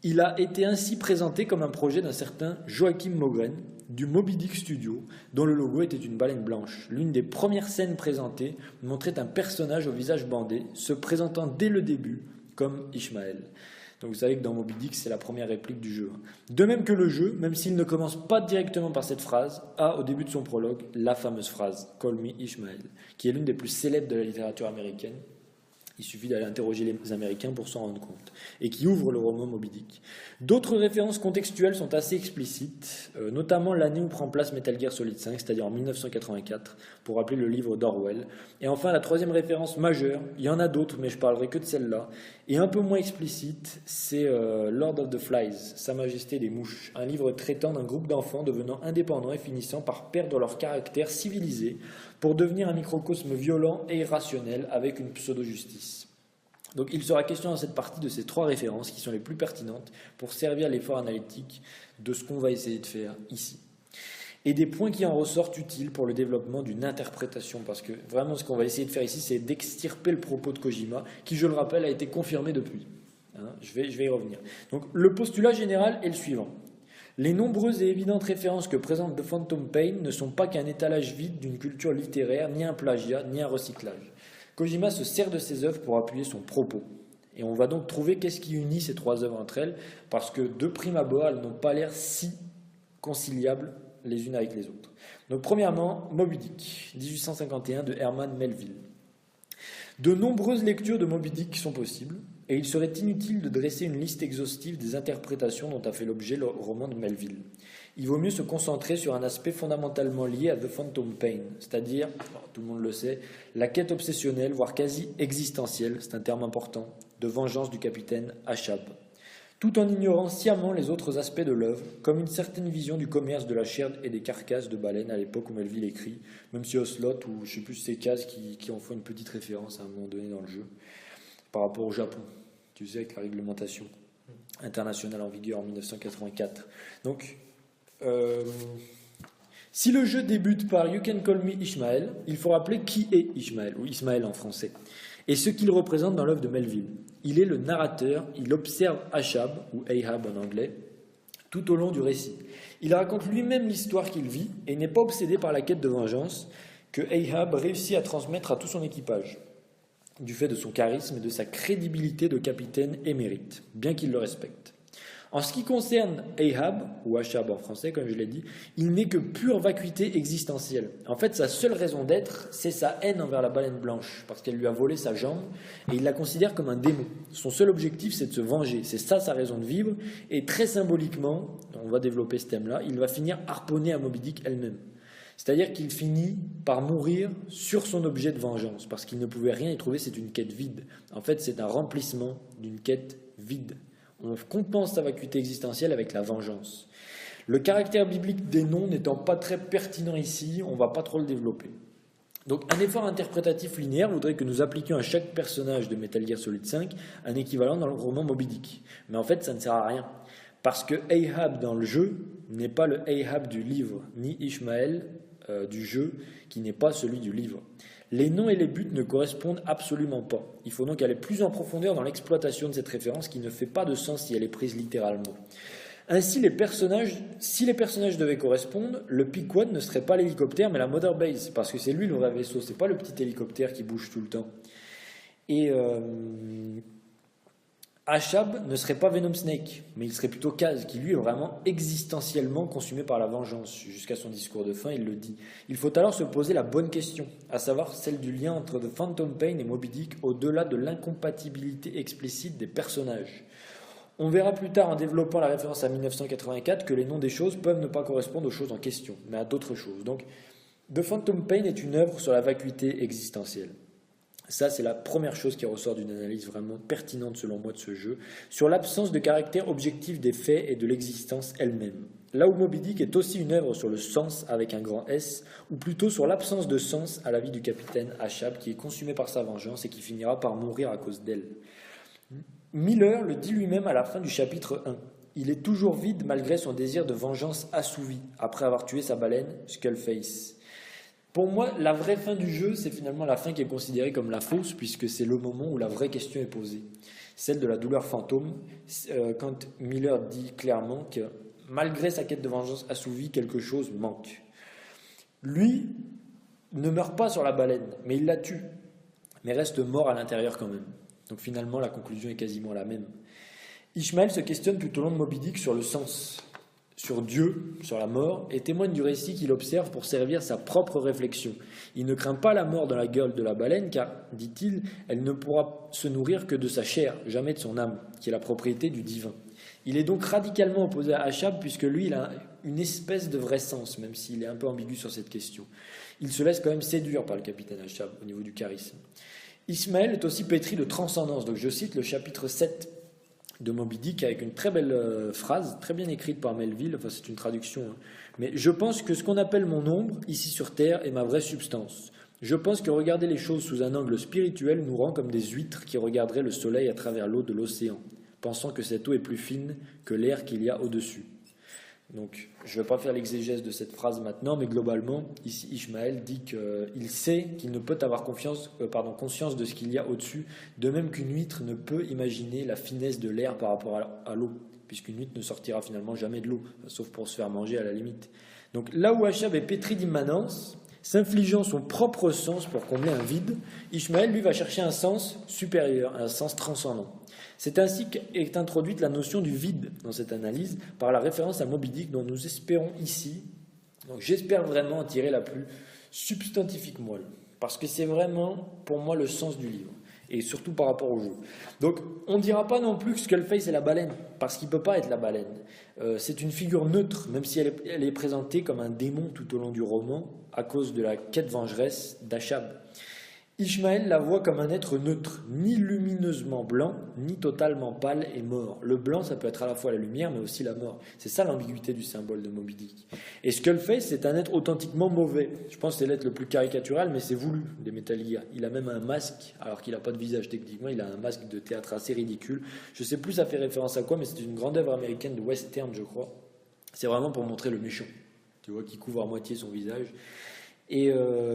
Il a été ainsi présenté comme un projet d'un certain Joachim Mogren, du Moby Dick Studio, dont le logo était une baleine blanche. L'une des premières scènes présentées montrait un personnage au visage bandé, se présentant dès le début comme Ishmael. Donc vous savez que dans Moby Dick, c'est la première réplique du jeu. De même que le jeu, même s'il ne commence pas directement par cette phrase, a au début de son prologue la fameuse phrase « Call me Ishmael », qui est l'une des plus célèbres de la littérature américaine. Il suffit d'aller interroger les Américains pour s'en rendre compte. Et qui ouvre le roman Moby Dick. D'autres références contextuelles sont assez explicites, notamment l'année où prend place Metal Gear Solid 5, c'est-à-dire en 1984, pour rappeler le livre d'Orwell. Et enfin, la troisième référence majeure, il y en a d'autres, mais je parlerai que de celle-là, et un peu moins explicite, c'est Lord of the Flies, Sa Majesté des Mouches, un livre traitant d'un groupe d'enfants devenant indépendants et finissant par perdre leur caractère civilisé pour devenir un microcosme violent et irrationnel avec une pseudo-justice. Donc il sera question dans cette partie de ces trois références qui sont les plus pertinentes pour servir l'effort analytique de ce qu'on va essayer de faire ici. Et des points qui en ressortent utiles pour le développement d'une interprétation, parce que vraiment ce qu'on va essayer de faire ici, c'est d'extirper le propos de Kojima, qui, je le rappelle, a été confirmé depuis. Je vais y revenir. Donc le postulat général est le suivant. Les nombreuses et évidentes références que présente The Phantom Pain ne sont pas qu'un étalage vide d'une culture littéraire, ni un plagiat, ni un recyclage. Kojima se sert de ses œuvres pour appuyer son propos. Et on va donc trouver qu'est-ce qui unit ces trois œuvres entre elles, parce que de prime abord, elles n'ont pas l'air si conciliables les unes avec les autres. Donc premièrement, Moby Dick, 1851 de Herman Melville. De nombreuses lectures de Moby Dick sont possibles, et il serait inutile de dresser une liste exhaustive des interprétations dont a fait l'objet le roman de Melville. Il vaut mieux se concentrer sur un aspect fondamentalement lié à The Phantom Pain, c'est-à-dire, tout le monde le sait, la quête obsessionnelle, voire quasi existentielle, c'est un terme important, de vengeance du capitaine Achab, tout en ignorant sciemment les autres aspects de l'œuvre, comme une certaine vision du commerce de la chair et des carcasses de baleines à l'époque où Melville écrit, même si Ocelot, ou je ne sais plus c'est Kaz qui en font une petite référence à un moment donné dans le jeu. par rapport au Japon, tu sais, avec la réglementation internationale en vigueur en 1984. Donc, si le jeu débute par You Can Call Me Ishmael, il faut rappeler qui est Ishmael, ou Ismaël en français, et ce qu'il représente dans l'œuvre de Melville. Il est le narrateur, il observe Achab, ou Ahab en anglais, tout au long du récit. Il raconte lui-même l'histoire qu'il vit et n'est pas obsédé par la quête de vengeance que Ahab réussit à transmettre à tout son équipage, du fait de son charisme et de sa crédibilité de capitaine émérite, bien qu'il le respecte. En ce qui concerne Ahab, ou Achab en français, comme je l'ai dit, il n'est que pure vacuité existentielle. En fait, sa seule raison d'être, c'est sa haine envers la baleine blanche, parce qu'elle lui a volé sa jambe, et il la considère comme un démon. Son seul objectif, c'est de se venger. C'est ça sa raison de vivre, et très symboliquement, on va développer ce thème-là, il va finir harponné à Moby Dick elle-même. C'est-à-dire qu'il finit par mourir sur son objet de vengeance, parce qu'il ne pouvait rien y trouver, c'est une quête vide. En fait, c'est un remplissement d'une quête vide. On compense sa vacuité existentielle avec la vengeance. Le caractère biblique des noms n'étant pas très pertinent ici, on ne va pas trop le développer. Donc un effort interprétatif linéaire voudrait que nous appliquions à chaque personnage de Metal Gear Solid 5 un équivalent dans le roman Moby Dick. Mais en fait, ça ne sert à rien. Parce que Ahab dans le jeu n'est pas le Ahab du livre, ni Ishmael du jeu qui n'est pas celui du livre. Les noms et les buts ne correspondent absolument pas. Il faut donc aller plus en profondeur dans l'exploitation de cette référence qui ne fait pas de sens si elle est prise littéralement. Ainsi, si les personnages devaient correspondre, le Pequod ne serait pas l'hélicoptère mais la Mother Base, parce que c'est lui le vrai vaisseau, c'est pas le petit hélicoptère qui bouge tout le temps. Et Achab ne serait pas Venom Snake, mais il serait plutôt Kaz, qui lui est vraiment existentiellement consumé par la vengeance. Jusqu'à son discours de fin, il le dit. Il faut alors se poser la bonne question, à savoir celle du lien entre The Phantom Pain et Moby Dick, au-delà de l'incompatibilité explicite des personnages. On verra plus tard, en développant la référence à 1984, que les noms des choses peuvent ne pas correspondre aux choses en question, mais à d'autres choses. Donc, The Phantom Pain est une œuvre sur la vacuité existentielle. Ça, c'est la première chose qui ressort d'une analyse vraiment pertinente, selon moi, de ce jeu, sur l'absence de caractère objectif des faits et de l'existence elle-même. Là où Moby Dick est aussi une œuvre sur le sens avec un grand S, ou plutôt sur l'absence de sens à la vie du capitaine Achab, qui est consumé par sa vengeance et qui finira par mourir à cause d'elle. Miller le dit lui-même à la fin du chapitre 1. Il est toujours vide malgré son désir de vengeance assouvi, après avoir tué sa baleine, Skullface. Pour moi, la vraie fin du jeu, c'est finalement la fin qui est considérée comme la fausse, puisque c'est le moment où la vraie question est posée. Celle de la douleur fantôme, quand Miller dit clairement que malgré sa quête de vengeance assouvie, quelque chose manque. Lui ne meurt pas sur la baleine, mais il la tue, mais reste mort à l'intérieur quand même. Donc finalement, la conclusion est quasiment la même. Ishmael se questionne tout au long de Moby Dick sur le sens, sur Dieu, sur la mort, et témoigne du récit qu'il observe pour servir sa propre réflexion. Il ne craint pas la mort dans la gueule de la baleine, car, dit-il, elle ne pourra se nourrir que de sa chair, jamais de son âme, qui est la propriété du divin. Il est donc radicalement opposé à Achab, puisque lui, il a une espèce de vrai sens, même s'il est un peu ambigu sur cette question. Il se laisse quand même séduire par le capitaine Achab, au niveau du charisme. Ismaël est aussi pétri de transcendance, donc je cite le chapitre 7 de Moby Dick avec une très belle phrase, très bien écrite par Melville, enfin c'est une traduction, hein. Mais je pense que ce qu'on appelle mon ombre, ici sur Terre, est ma vraie substance. Je pense que regarder les choses sous un angle spirituel nous rend comme des huîtres qui regarderaient le soleil à travers l'eau de l'océan, pensant que cette eau est plus fine que l'air qu'il y a au-dessus. Donc, je ne vais pas faire l'exégèse de cette phrase maintenant, mais globalement, ici Ishmael dit qu'il sait qu'il ne peut avoir conscience de ce qu'il y a au-dessus, de même qu'une huître ne peut imaginer la finesse de l'air par rapport à l'eau, puisqu'une huître ne sortira finalement jamais de l'eau, sauf pour se faire manger à la limite. Donc là où Achab est pétri d'immanence, s'infligeant son propre sens pour combler un vide, Ishmael, lui, va chercher un sens supérieur, un sens transcendant. C'est ainsi qu'est introduite la notion du vide dans cette analyse par la référence à Moby Dick dont nous espérons ici. Donc j'espère vraiment en tirer la plus substantifique moelle, parce que c'est vraiment pour moi le sens du livre, et surtout par rapport au jeu. Donc on ne dira pas non plus que Skullface est la baleine, parce qu'il ne peut pas être la baleine. C'est une figure neutre, même si elle est présentée comme un démon tout au long du roman, à cause de la quête vengeresse d'Achab. Ishmael la voit comme un être neutre, ni lumineusement blanc, ni totalement pâle et mort. Le blanc, ça peut être à la fois la lumière, mais aussi la mort. C'est ça l'ambiguïté du symbole de Moby Dick. Et Skullface, c'est un être authentiquement mauvais. Je pense que c'est l'être le plus caricatural, mais c'est voulu des Metal Gear. Il a même un masque, alors qu'il n'a pas de visage techniquement, il a un masque de théâtre assez ridicule. Je sais plus ça fait référence à quoi, mais c'est une grande œuvre américaine de western, je crois. C'est vraiment pour montrer le méchant, tu vois, qui couvre à moitié son visage. Et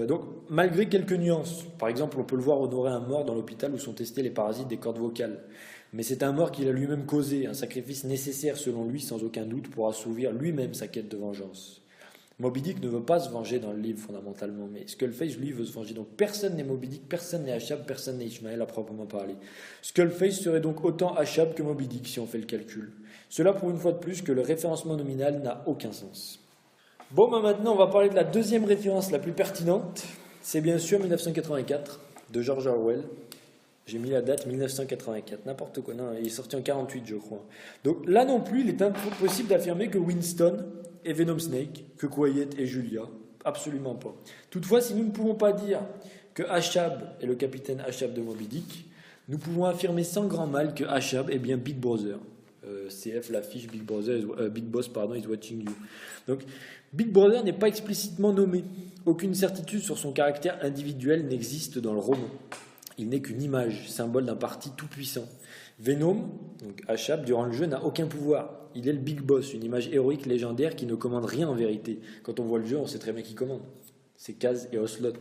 donc, malgré quelques nuances, par exemple, on peut le voir honorer un mort dans l'hôpital où sont testés les parasites des cordes vocales. Mais c'est un mort qu'il a lui-même causé, un sacrifice nécessaire selon lui, sans aucun doute, pour assouvir lui-même sa quête de vengeance. Moby Dick ne veut pas se venger dans le livre fondamentalement, mais Skullface, lui, veut se venger. Donc personne n'est Moby Dick, personne n'est Ashab, personne n'est Ishmael à proprement parler. Skullface serait donc autant Ashab que Moby Dick si on fait le calcul. Cela prouve une fois de plus que le référencement nominal n'a aucun sens. Bon, maintenant, on va parler de la deuxième référence la plus pertinente. C'est bien sûr 1984, de George Orwell. J'ai mis la date 1984, n'importe quoi. Non, il est sorti en 48, je crois. Donc là non plus, il est impossible d'affirmer que Winston est Venom Snake, que Quiet est Julia. Absolument pas. Toutefois, si nous ne pouvons pas dire que Ashab est le capitaine Ashab de Moby Dick, nous pouvons affirmer sans grand mal que Ashab est bien Big Brother. CF l'affiche Big Boss is watching you. Donc Big Brother n'est pas explicitement nommé. Aucune certitude sur son caractère individuel n'existe dans le roman. Il n'est qu'une image, symbole d'un parti tout-puissant. Venom, donc Ashab, durant le jeu, n'a aucun pouvoir. Il est le Big Boss, une image héroïque légendaire qui ne commande rien en vérité. Quand on voit le jeu, on sait très bien qui commande. C'est Kaz et Ocelot.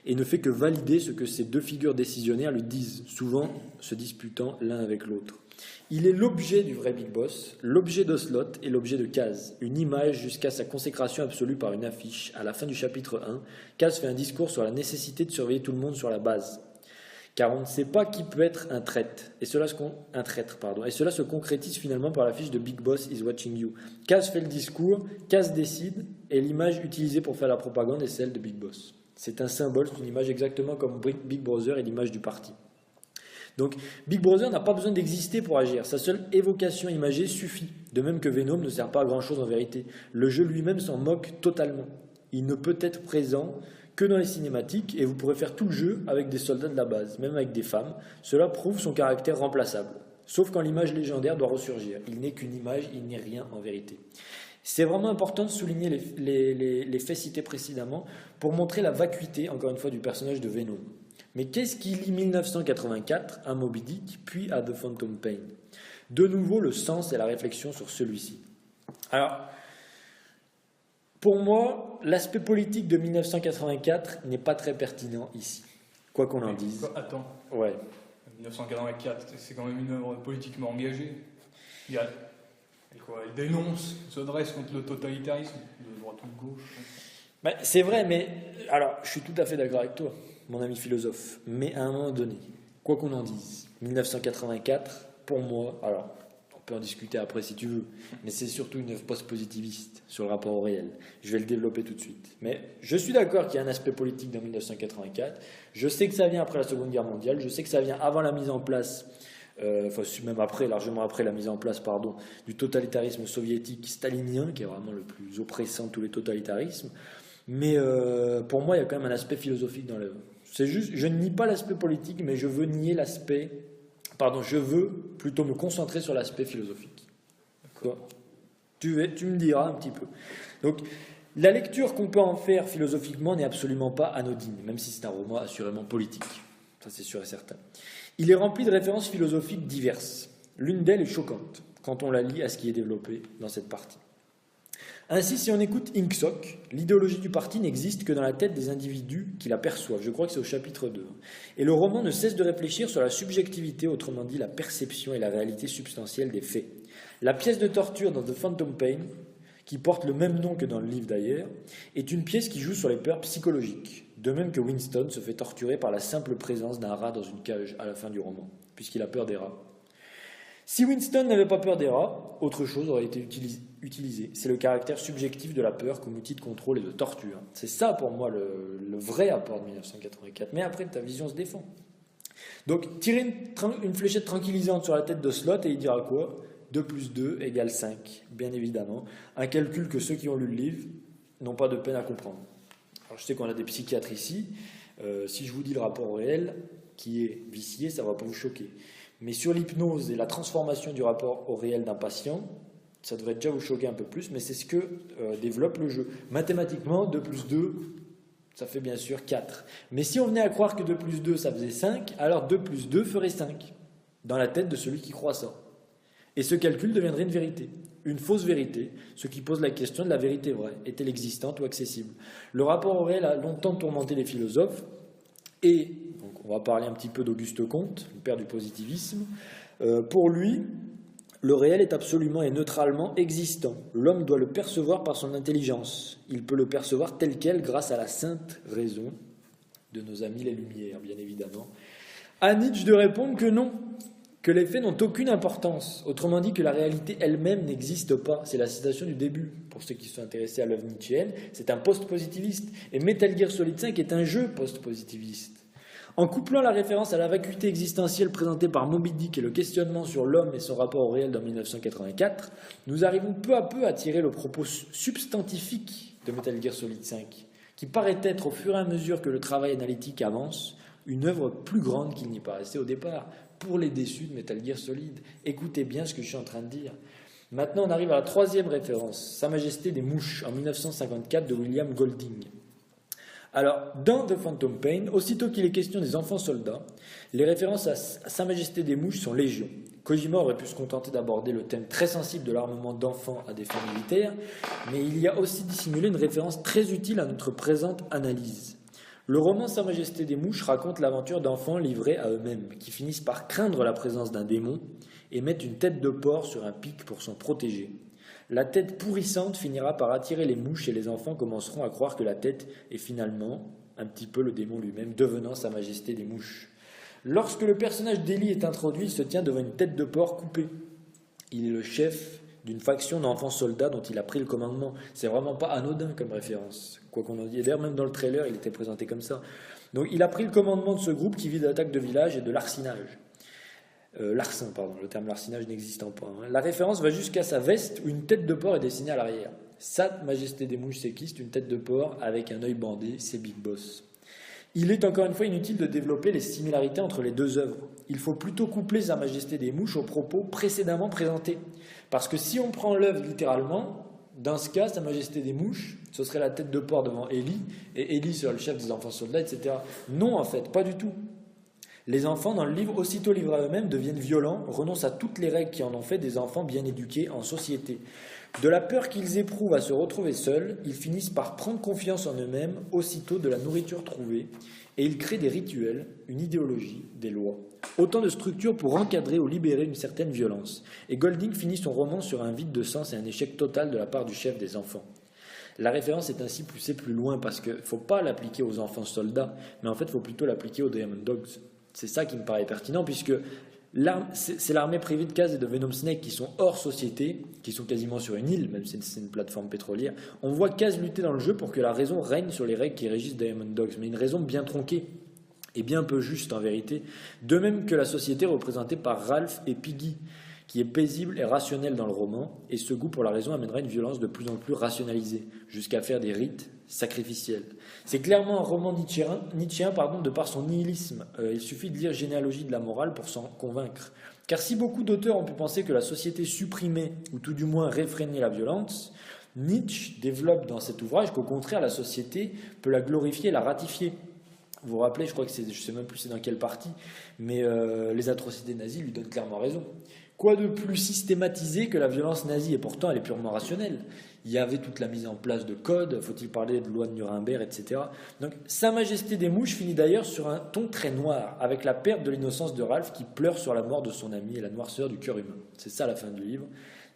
Et ne fait que valider ce que ces deux figures décisionnaires lui disent, souvent se disputant l'un avec l'autre. Il est l'objet du vrai Big Boss, l'objet d'Ocelot et l'objet de Kaz. Une image jusqu'à sa consécration absolue par une affiche. À la fin du chapitre 1, Kaz fait un discours sur la nécessité de surveiller tout le monde sur la base. Car on ne sait pas qui peut être un traître. Et cela se concrétise finalement par l'affiche de Big Boss is watching you. Kaz fait le discours, Kaz décide, et l'image utilisée pour faire la propagande est celle de Big Boss. C'est un symbole, c'est une image exactement comme Big Brother est l'image du parti. Donc Big Brother n'a pas besoin d'exister pour agir, sa seule évocation imagée suffit, de même que Venom ne sert pas à grand chose en vérité. Le jeu lui-même s'en moque totalement. Il ne peut être présent que dans les cinématiques et vous pourrez faire tout le jeu avec des soldats de la base, même avec des femmes. Cela prouve son caractère remplaçable, sauf quand l'image légendaire doit ressurgir. Il n'est qu'une image, il n'est rien en vérité. C'est vraiment important de souligner les faits cités précédemment pour montrer la vacuité, encore une fois, du personnage de Venom. Mais qu'est-ce qui lie 1984 à Moby Dick, puis à The Phantom Pain ? De nouveau, le sens et la réflexion sur celui-ci. Alors, pour moi, l'aspect politique de 1984 n'est pas très pertinent ici, quoi qu'on en dise. Attends. Ouais. 1984, c'est quand même une œuvre politiquement engagée. Il dénonce, il se dresse contre le totalitarisme, de droite ou de gauche. Ben, c'est vrai, mais alors, je suis tout à fait d'accord avec toi, mon ami philosophe. Mais à un moment donné, quoi qu'on en dise, 1984, pour moi, alors, on peut en discuter après si tu veux, mais c'est surtout une œuvre post-positiviste sur le rapport au réel. Je vais le développer tout de suite. Mais je suis d'accord qu'il y a un aspect politique dans 1984. Je sais que ça vient après la Seconde Guerre mondiale. Je sais que ça vient avant la mise en place, même après, largement après la mise en place, du totalitarisme soviétique stalinien, qui est vraiment le plus oppressant de tous les totalitarismes. Mais pour moi, il y a quand même un aspect philosophique dans l'œuvre. C'est juste, je ne nie pas l'aspect politique, mais je veux je veux plutôt me concentrer sur l'aspect philosophique. Tu me diras un petit peu. Donc, la lecture qu'on peut en faire philosophiquement n'est absolument pas anodine, même si c'est un roman assurément politique. Ça, c'est sûr et certain. Il est rempli de références philosophiques diverses. L'une d'elles est choquante, quand on la lit à ce qui est développé dans cette partie. Ainsi, si on écoute Inksock, l'idéologie du parti n'existe que dans la tête des individus qui la perçoivent. Je crois que c'est au chapitre 2. Et le roman ne cesse de réfléchir sur la subjectivité, autrement dit la perception et la réalité substantielle des faits. La pièce de torture dans The Phantom Pain, qui porte le même nom que dans le livre d'ailleurs, est une pièce qui joue sur les peurs psychologiques, de même que Winston se fait torturer par la simple présence d'un rat dans une cage à la fin du roman, puisqu'il a peur des rats. Si Winston n'avait pas peur des rats, autre chose aurait été utilisée. C'est le caractère subjectif de la peur comme outil de contrôle et de torture. C'est ça pour moi le vrai apport de 1984. Mais après, ta vision se défend. Donc, tirer une fléchette tranquillisante sur la tête d'Ocelot et il dira quoi ? 2 + 2 = 5, bien évidemment. Un calcul que ceux qui ont lu le livre n'ont pas de peine à comprendre. Alors, je sais qu'on a des psychiatres ici. Si je vous dis le rapport au réel, qui est vicié, ça ne va pas vous choquer. Mais sur l'hypnose et la transformation du rapport au réel d'un patient, ça devrait déjà vous choquer un peu plus, mais c'est ce que développe le jeu. Mathématiquement, 2 plus 2, ça fait bien sûr 4. Mais si on venait à croire que 2 plus 2, ça faisait 5, alors 2 plus 2 ferait 5, dans la tête de celui qui croit ça. Et ce calcul deviendrait une vérité, une fausse vérité, ce qui pose la question de la vérité vraie. Est-elle existante ou accessible? Le rapport au réel a longtemps tourmenté les philosophes, et donc on va parler un petit peu d'Auguste Comte, le père du positivisme. Pour lui, le réel est absolument et neutralement existant. L'homme doit le percevoir par son intelligence. Il peut le percevoir tel quel grâce à la sainte raison de nos amis les Lumières, bien évidemment. À Nietzsche de répondre que non, que les faits n'ont aucune importance. Autrement dit, que la réalité elle-même n'existe pas. C'est la citation du début, pour ceux qui sont intéressés à l'œuvre nietzschéenne. C'est un post-positiviste. Et Metal Gear Solid 5 est un jeu post-positiviste. En couplant la référence à la vacuité existentielle présentée par Moby Dick et le questionnement sur l'homme et son rapport au réel dans 1984, nous arrivons peu à peu à tirer le propos substantifique de Metal Gear Solid 5, qui paraît être, au fur et à mesure que le travail analytique avance, une œuvre plus grande qu'il n'y paraissait au départ. Pour les déçus de Metal Gear Solid, écoutez bien ce que je suis en train de dire. Maintenant, on arrive à la troisième référence, Sa Majesté des Mouches, en 1954, de William Golding. Alors, dans The Phantom Pain, aussitôt qu'il est question des enfants soldats, les références à Sa Majesté des Mouches sont légion. Kojima aurait pu se contenter d'aborder le thème très sensible de l'armement d'enfants à des fins militaires, mais il y a aussi dissimulé une référence très utile à notre présente analyse. Le roman Sa Majesté des Mouches raconte l'aventure d'enfants livrés à eux-mêmes, qui finissent par craindre la présence d'un démon et mettent une tête de porc sur un pic pour s'en protéger. La tête pourrissante finira par attirer les mouches et les enfants commenceront à croire que la tête est finalement un petit peu le démon lui-même, devenant Sa Majesté des Mouches. Lorsque le personnage d'Eli est introduit, il se tient devant une tête de porc coupée. Il est le chef d'une faction d'enfants soldats dont il a pris le commandement. C'est vraiment pas anodin comme référence, quoi qu'on en dise. D'ailleurs, même dans le trailer, il était présenté comme ça. Donc il a pris le commandement de ce groupe qui vit de l'attaque de village et de l'arsinage. L'arsen, pardon, le terme l'arsinage n'existant pas. La référence va jusqu'à sa veste où une tête de porc est dessinée à l'arrière. Sa Majesté des Mouches, c'est qui? C'est une tête de porc avec un œil bandé, c'est Big Boss. Il est encore une fois inutile de développer les similarités entre les deux œuvres. Il faut plutôt coupler Sa Majesté des Mouches aux propos précédemment présentés. Parce que si on prend l'œuvre littéralement, dans ce cas, Sa Majesté des Mouches, ce serait la tête de porc devant Eli, et Eli serait le chef des enfants soldats, etc. Non, en fait, pas du tout. Les enfants, dans le livre, aussitôt livrés à eux-mêmes, deviennent violents, renoncent à toutes les règles qui en ont fait des enfants bien éduqués en société. De la peur qu'ils éprouvent à se retrouver seuls, ils finissent par prendre confiance en eux-mêmes aussitôt de la nourriture trouvée, et ils créent des rituels, une idéologie, des lois. Autant de structures pour encadrer ou libérer une certaine violence. Et Golding finit son roman sur un vide de sens et un échec total de la part du chef des enfants. La référence est ainsi poussée plus loin parce qu'il ne faut pas l'appliquer aux enfants soldats, mais en fait il faut plutôt l'appliquer aux Diamond Dogs. C'est ça qui me paraît pertinent, puisque c'est l'armée privée de Kaz et de Venom Snake qui sont hors société, qui sont quasiment sur une île, même si c'est une plateforme pétrolière. On voit Kaz lutter dans le jeu pour que la raison règne sur les règles qui régissent Diamond Dogs, mais une raison bien tronquée et bien peu juste en vérité, de même que la société représentée par Ralph et Piggy, qui est paisible et rationnelle dans le roman, et ce goût pour la raison amènera une violence de plus en plus rationalisée, jusqu'à faire des rites sacrificiels. C'est clairement un roman nietzschéen de par son nihilisme. Il suffit de lire Généalogie de la morale pour s'en convaincre. Car si beaucoup d'auteurs ont pu penser que la société supprimait, ou tout du moins réfrénait la violence, Nietzsche développe dans cet ouvrage qu'au contraire la société peut la glorifier et la ratifier. Vous vous rappelez, je crois que je ne sais même plus c'est dans quelle partie, mais les atrocités nazies lui donnent clairement raison. Quoi de plus systématisé que la violence nazie? Et pourtant, elle est purement rationnelle. Il y avait toute la mise en place de codes, faut-il parler de loi de Nuremberg, etc. Donc, Sa Majesté des Mouches finit d'ailleurs sur un ton très noir, avec la perte de l'innocence de Ralph qui pleure sur la mort de son ami et la noirceur du cœur humain. C'est ça la fin du livre.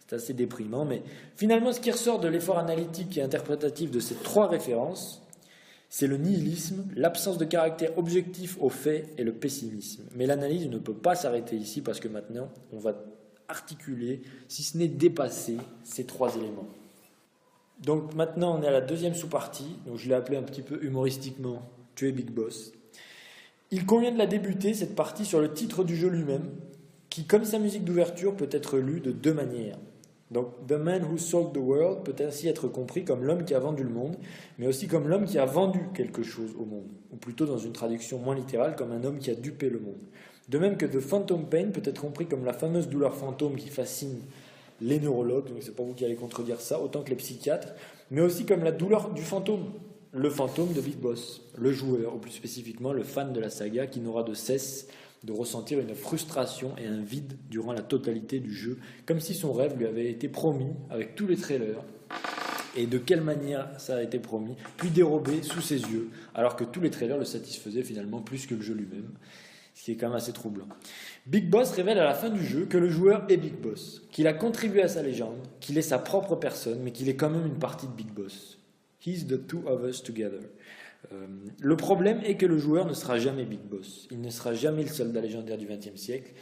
C'est assez déprimant, mais finalement, ce qui ressort de l'effort analytique et interprétatif de ces trois références, c'est le nihilisme, l'absence de caractère objectif aux faits et le pessimisme. Mais l'analyse ne peut pas s'arrêter ici parce que maintenant, on va articuler, si ce n'est dépasser, ces trois éléments. Donc maintenant, on est à la deuxième sous-partie, donc je l'ai appelée un petit peu humoristiquement « Tuer Big Boss ». Il convient de la débuter, cette partie, sur le titre du jeu lui-même, qui, comme sa musique d'ouverture, peut être lu de deux manières. Donc, The Man Who Sold the World peut ainsi être compris comme l'homme qui a vendu le monde, mais aussi comme l'homme qui a vendu quelque chose au monde, ou plutôt dans une traduction moins littérale, comme un homme qui a dupé le monde. De même que The Phantom Pain peut être compris comme la fameuse douleur fantôme qui fascine les neurologues, donc c'est pas vous qui allez contredire ça, autant que les psychiatres, mais aussi comme la douleur du fantôme, le fantôme de Big Boss, le joueur, ou plus spécifiquement le fan de la saga qui n'aura de cesse de ressentir une frustration et un vide durant la totalité du jeu, comme si son rêve lui avait été promis avec tous les trailers, et de quelle manière ça a été promis, puis dérobé sous ses yeux, alors que tous les trailers le satisfaisaient finalement plus que le jeu lui-même, ce qui est quand même assez troublant. Big Boss révèle à la fin du jeu que le joueur est Big Boss, qu'il a contribué à sa légende, qu'il est sa propre personne, mais qu'il est quand même une partie de Big Boss. He's the two of us together. Le problème est que le joueur ne sera jamais Big Boss. Il ne sera jamais le soldat légendaire du XXe siècle.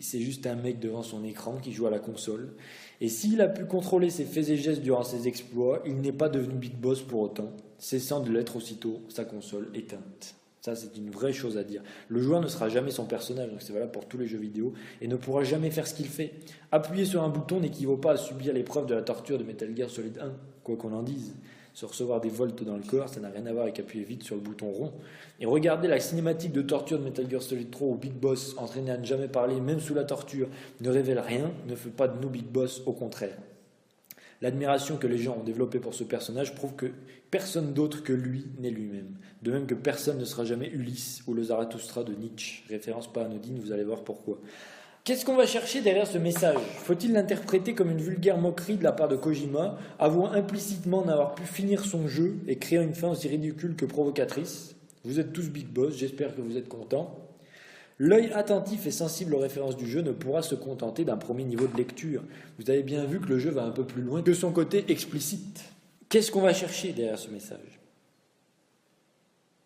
C'est juste un mec devant son écran qui joue à la console. Et s'il a pu contrôler ses faits et gestes durant ses exploits, il n'est pas devenu Big Boss pour autant, cessant de l'être aussitôt sa console éteinte. Ça, c'est une vraie chose à dire. Le joueur ne sera jamais son personnage, donc c'est valable pour tous les jeux vidéo, et ne pourra jamais faire ce qu'il fait. Appuyer sur un bouton n'équivaut pas à subir l'épreuve de la torture de Metal Gear Solid 1, quoi qu'on en dise. Se recevoir des volts dans le corps, ça n'a rien à voir avec appuyer vite sur le bouton rond. Et regardez la cinématique de torture de Metal Gear Solid 3 où Big Boss, entraîné à ne jamais parler, même sous la torture, ne révèle rien, ne fait pas de nous Big Boss, au contraire. L'admiration que les gens ont développée pour ce personnage prouve que personne d'autre que lui n'est lui-même. De même que personne ne sera jamais Ulysse ou le Zarathustra de Nietzsche. Référence pas anodine, vous allez voir pourquoi. Qu'est-ce qu'on va chercher derrière ce message ? Faut-il l'interpréter comme une vulgaire moquerie de la part de Kojima, avouant implicitement n'avoir pu finir son jeu et créer une fin aussi ridicule que provocatrice ? Vous êtes tous Big Boss, j'espère que vous êtes contents. L'œil attentif et sensible aux références du jeu ne pourra se contenter d'un premier niveau de lecture. Vous avez bien vu que le jeu va un peu plus loin que son côté explicite. Qu'est-ce qu'on va chercher derrière ce message ?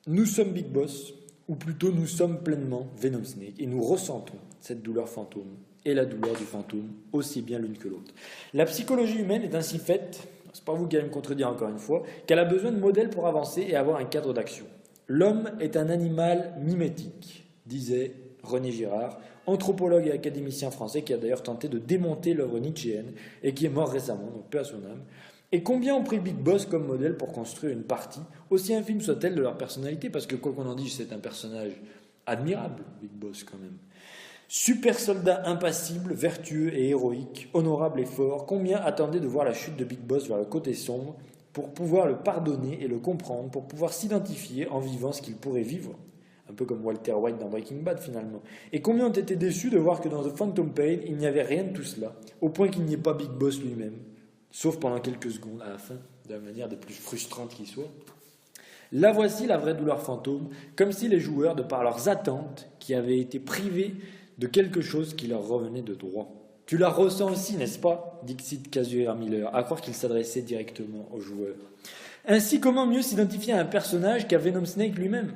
Nous sommes Big Boss, ou plutôt nous sommes pleinement Venom Snake, et nous ressentons cette douleur fantôme et la douleur du fantôme, aussi bien l'une que l'autre. La psychologie humaine est ainsi faite, c'est pas vous qui allez me contredire encore une fois, qu'elle a besoin de modèles pour avancer et avoir un cadre d'action. L'homme est un animal mimétique, disait René Girard, anthropologue et académicien français qui a d'ailleurs tenté de démonter l'œuvre nietzschéenne et qui est mort récemment, donc paix à son âme. Et combien ont pris Big Boss comme modèle pour construire une partie, aussi infime soit-elle de leur personnalité, parce que quoi qu'on en dise, c'est un personnage admirable, Big Boss quand même. Super soldat impassible, vertueux et héroïque, honorable et fort, combien attendaient de voir la chute de Big Boss vers le côté sombre pour pouvoir le pardonner et le comprendre, pour pouvoir s'identifier en vivant ce qu'il pourrait vivre, un peu comme Walter White dans Breaking Bad finalement. Et combien ont été déçus de voir que dans The Phantom Pain, il n'y avait rien de tout cela, au point qu'il n'y ait pas Big Boss lui-même, sauf pendant quelques secondes à la fin, de la manière des plus frustrantes qui soit. Là voici la vraie douleur fantôme, comme si les joueurs, de par leurs attentes, qui avaient été privés de quelque chose qui leur revenait de droit. Tu la ressens aussi, n'est-ce pas ? Dixit Kazuhira Miller, à croire qu'il s'adressait directement aux joueurs. Ainsi, comment mieux s'identifier à un personnage qu'à Venom Snake lui-même ?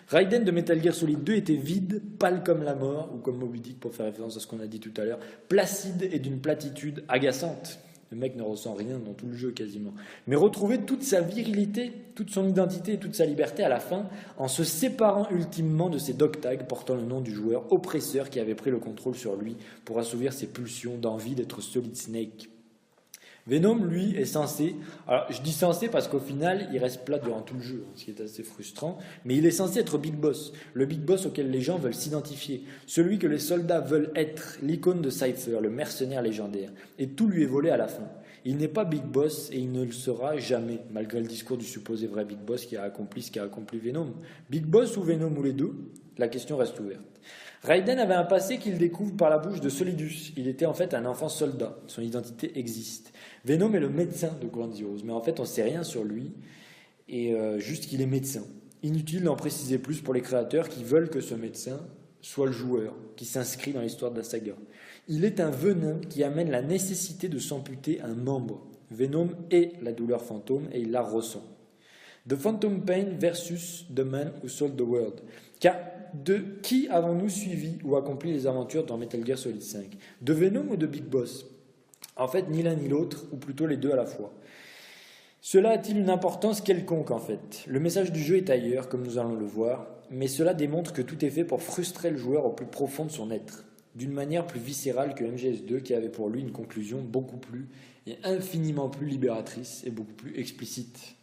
Raiden de Metal Gear Solid 2 était vide, pâle comme la mort, ou comme Moby Dick pour faire référence à ce qu'on a dit tout à l'heure, placide et d'une platitude agaçante. Le mec ne ressent rien dans tout le jeu quasiment. Mais retrouver toute sa virilité, toute son identité et toute sa liberté à la fin, en se séparant ultimement de ses dog tags portant le nom du joueur oppresseur qui avait pris le contrôle sur lui pour assouvir ses pulsions d'envie d'être Solid Snake. Venom, lui, est censé... Alors, je dis censé parce qu'au final, il reste plat durant tout le jeu, ce qui est assez frustrant, mais il est censé être Big Boss, le Big Boss auquel les gens veulent s'identifier, celui que les soldats veulent être, l'icône de Cypher, le mercenaire légendaire, et tout lui est volé à la fin. Il n'est pas Big Boss et il ne le sera jamais, malgré le discours du supposé vrai Big Boss qui a accompli ce qu'a accompli Venom. Big Boss ou Venom ou les deux ? La question reste ouverte. Raiden avait un passé qu'il découvre par la bouche de Solidus. Il était en fait un enfant soldat. Son identité existe. Venom est le médecin de Grandiose, mais en fait on ne sait rien sur lui, et juste qu'il est médecin. Inutile d'en préciser plus pour les créateurs qui veulent que ce médecin soit le joueur, qui s'inscrit dans l'histoire de la saga. Il est un venin qui amène la nécessité de s'amputer un membre. Venom est la douleur fantôme et il la ressent. The Phantom Pain versus The Man Who Sold the World. Car de qui avons-nous suivi ou accompli les aventures dans Metal Gear Solid 5 ? De Venom ou de Big Boss ? En fait, ni l'un ni l'autre, ou plutôt les deux à la fois. Cela a-t-il une importance quelconque en fait ? Le message du jeu est ailleurs, comme nous allons le voir, mais cela démontre que tout est fait pour frustrer le joueur au plus profond de son être. d'une manière plus viscérale que MGS2 qui avait pour lui une conclusion beaucoup plus et infiniment plus libératrice et beaucoup plus explicite.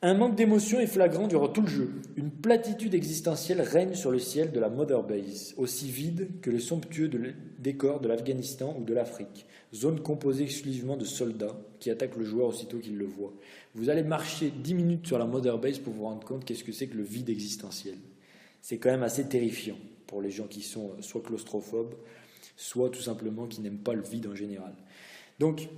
Un manque d'émotion est flagrant durant tout le jeu. Une platitude existentielle règne sur le ciel de la Mother Base, aussi vide que les somptueux décors de l'Afghanistan ou de l'Afrique, zone composée exclusivement de soldats qui attaquent le joueur aussitôt qu'ils le voient. Vous allez marcher 10 minutes sur la Mother Base pour vous rendre compte qu'est-ce que c'est que le vide existentiel. C'est quand même assez terrifiant pour les gens qui sont soit claustrophobes, soit tout simplement qui n'aiment pas le vide en général. Donc,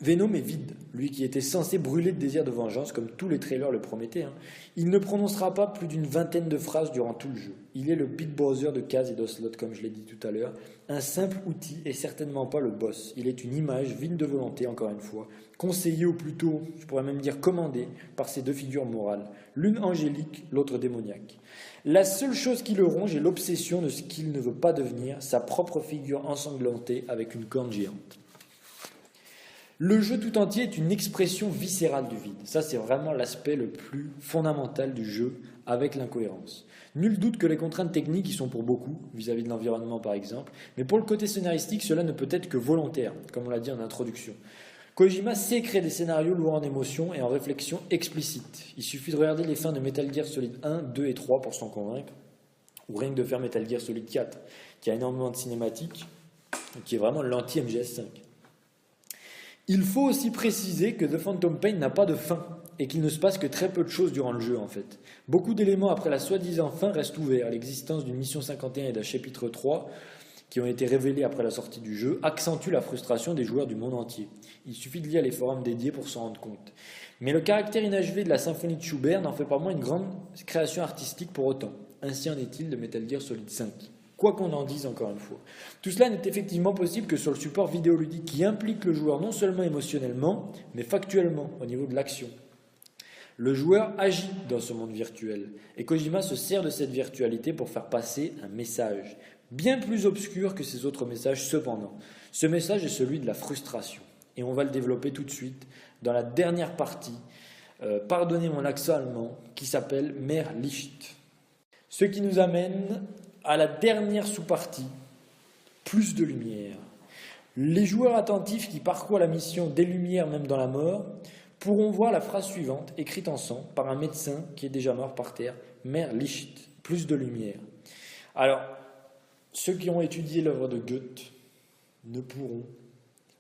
Venom est vide, lui qui était censé brûler de désir de vengeance, comme tous les trailers le promettaient. Il ne prononcera pas plus d'une vingtaine de phrases durant tout le jeu. Il est le Big Brother de Kaz et d'Ocelot, comme je l'ai dit tout à l'heure. Un simple outil et certainement pas le boss. Il est une image vide de volonté, encore une fois, conseillée ou plutôt, je pourrais même dire commandée, par ces deux figures morales, l'une angélique, l'autre démoniaque. La seule chose qui le ronge est l'obsession de ce qu'il ne veut pas devenir, sa propre figure ensanglantée avec une corne géante. Le jeu tout entier est une expression viscérale du vide. Ça, c'est vraiment l'aspect le plus fondamental du jeu avec l'incohérence. Nul doute que les contraintes techniques y sont pour beaucoup, vis-à-vis de l'environnement par exemple, mais pour le côté scénaristique, cela ne peut être que volontaire, comme on l'a dit en introduction. Kojima sait créer des scénarios lourds en émotions et en réflexion explicite. Il suffit de regarder les fins de Metal Gear Solid 1, 2 et 3 pour s'en convaincre, ou rien que de faire Metal Gear Solid 4, qui a énormément de cinématiques, qui est vraiment l'anti-MGS5. Il faut aussi préciser que The Phantom Pain n'a pas de fin et qu'il ne se passe que très peu de choses durant le jeu en fait. Beaucoup d'éléments après la soi-disant fin restent ouverts. L'existence d'une mission 51 et d'un chapitre 3 qui ont été révélés après la sortie du jeu accentuent la frustration des joueurs du monde entier. Il suffit de lire les forums dédiés pour s'en rendre compte. Mais le caractère inachevé de la symphonie de Schubert n'en fait pas moins une grande création artistique pour autant. Ainsi en est-il de Metal Gear Solid 5. Quoi qu'on en dise encore une fois. Tout cela n'est effectivement possible que sur le support vidéoludique qui implique le joueur non seulement émotionnellement, mais factuellement, au niveau de l'action. Le joueur agit dans ce monde virtuel, et Kojima se sert de cette virtualité pour faire passer un message, bien plus obscur que ces autres messages cependant. Ce message est celui de la frustration, et on va le développer tout de suite dans la dernière partie, pardonnez mon accent allemand, qui s'appelle Mehr Licht. Ce qui nous amène à la dernière sous-partie, plus de lumière. Les joueurs attentifs qui parcourent la mission des lumières même dans la mort pourront voir la phrase suivante, écrite en sang par un médecin qui est déjà mort par terre, Mehr Licht, plus de lumière. Alors, ceux qui ont étudié l'œuvre de Goethe ne pourront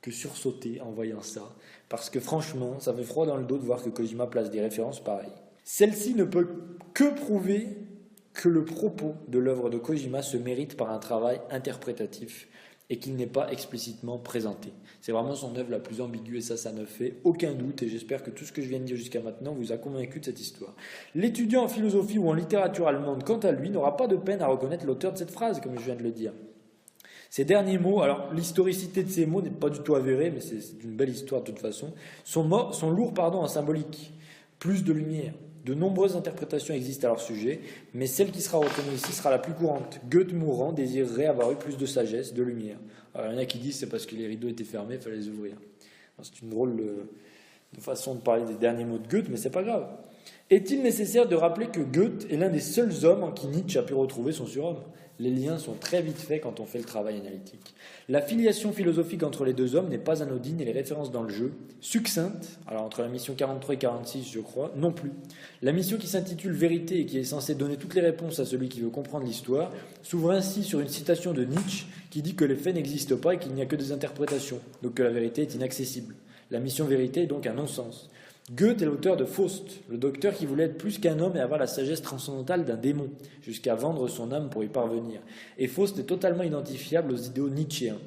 que sursauter en voyant ça, parce que franchement, ça fait froid dans le dos de voir que Kojima place des références pareilles. Celle-ci ne peut que prouver que le propos de l'œuvre de Kojima se mérite par un travail interprétatif et qu'il n'est pas explicitement présenté. C'est vraiment son œuvre la plus ambiguë et ça ne fait aucun doute et j'espère que tout ce que je viens de dire jusqu'à maintenant vous a convaincu de cette histoire. L'étudiant en philosophie ou en littérature allemande, quant à lui, n'aura pas de peine à reconnaître l'auteur de cette phrase, comme je viens de le dire. Ces derniers mots, alors l'historicité de ces mots n'est pas du tout avérée, mais c'est une belle histoire de toute façon, sont lourds en symbolique, plus de lumière. De nombreuses interprétations existent à leur sujet, mais celle qui sera retenue ici sera la plus courante. Goethe mourant désirerait avoir eu plus de sagesse, de lumière. Alors, il y en a qui disent que c'est parce que les rideaux étaient fermés, il fallait les ouvrir. C'est une drôle de façon de parler des derniers mots de Goethe, mais c'est pas grave. Est-il nécessaire de rappeler que Goethe est l'un des seuls hommes en qui Nietzsche a pu retrouver son surhomme ? Les liens sont très vite faits quand on fait le travail analytique. La filiation philosophique entre les deux hommes n'est pas anodine et les références dans le jeu, succinctes, alors entre la mission 43 et 46 je crois, non plus. La mission qui s'intitule Vérité et qui est censée donner toutes les réponses à celui qui veut comprendre l'histoire, s'ouvre ainsi sur une citation de Nietzsche qui dit que les faits n'existent pas et qu'il n'y a que des interprétations, donc que la vérité est inaccessible. La mission Vérité est donc un non-sens. Goethe est l'auteur de Faust, le docteur qui voulait être plus qu'un homme et avoir la sagesse transcendantale d'un démon, jusqu'à vendre son âme pour y parvenir. Et Faust est totalement identifiable aux idéaux nietzschéens.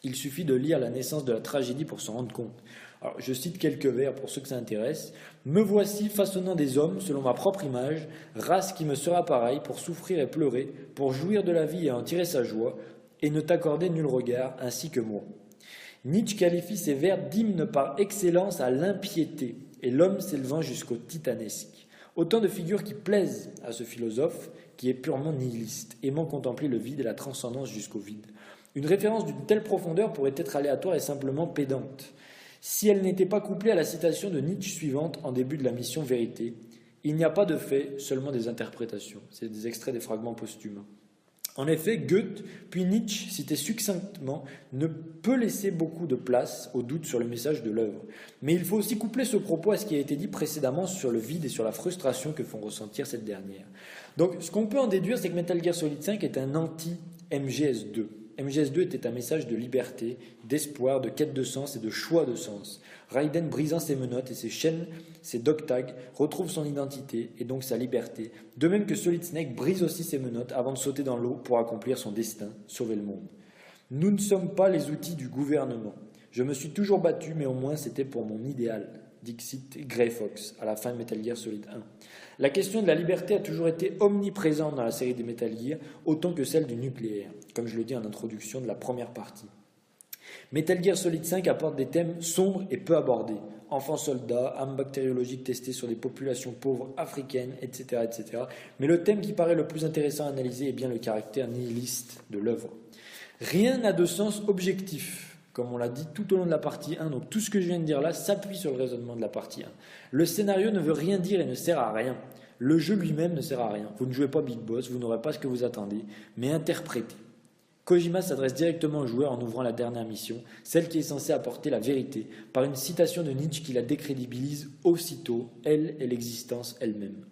Il suffit de lire La naissance de la tragédie pour s'en rendre compte. Alors, je cite quelques vers pour ceux que ça intéresse. « Me voici façonnant des hommes selon ma propre image, race qui me sera pareille pour souffrir et pleurer, pour jouir de la vie et en tirer sa joie, et ne t'accorder nul regard, ainsi que moi. » Nietzsche qualifie ces vers d'hymne par excellence à l'impiété, et l'homme s'élevant jusqu'au titanesque. Autant de figures qui plaisent à ce philosophe qui est purement nihiliste, aimant contempler le vide et la transcendance jusqu'au vide. Une référence d'une telle profondeur pourrait être aléatoire et simplement pédante, si elle n'était pas couplée à la citation de Nietzsche suivante en début de la mission Vérité. Il n'y a pas de faits, seulement des interprétations. C'est des extraits des fragments posthumes. En effet, Goethe, puis Nietzsche, cité succinctement, ne peut laisser beaucoup de place au doute sur le message de l'œuvre. Mais il faut aussi coupler ce propos à ce qui a été dit précédemment sur le vide et sur la frustration que font ressentir cette dernière. Donc, ce qu'on peut en déduire, c'est que Metal Gear Solid 5 est un anti-MGS2. MGS2 était un message de liberté, d'espoir, de quête de sens et de choix de sens. Raiden, brisant ses menottes et ses chaînes, ses dog tags, retrouve son identité et donc sa liberté, de même que Solid Snake brise aussi ses menottes avant de sauter dans l'eau pour accomplir son destin, sauver le monde. Nous ne sommes pas les outils du gouvernement. Je me suis toujours battu, mais au moins c'était pour mon idéal, dixit Grey Fox à la fin de Metal Gear Solid 1. La question de la liberté a toujours été omniprésente dans la série des Metal Gear, autant que celle du nucléaire, comme je le dis en introduction de la première partie. Metal Gear Solid 5 apporte des thèmes sombres et peu abordés. Enfants soldats, armes bactériologiques testées sur des populations pauvres africaines, etc., etc. Mais le thème qui paraît le plus intéressant à analyser est bien le caractère nihiliste de l'œuvre. Rien n'a de sens objectif, comme on l'a dit tout au long de la partie 1. Donc tout ce que je viens de dire là s'appuie sur le raisonnement de la partie 1. Le scénario ne veut rien dire et ne sert à rien. Le jeu lui-même ne sert à rien. Vous ne jouez pas Big Boss, vous n'aurez pas ce que vous attendez, mais interprétez. Kojima s'adresse directement au joueur en ouvrant la dernière mission, celle qui est censée apporter la vérité, par une citation de Nietzsche qui la décrédibilise aussitôt, elle et l'existence elle-même.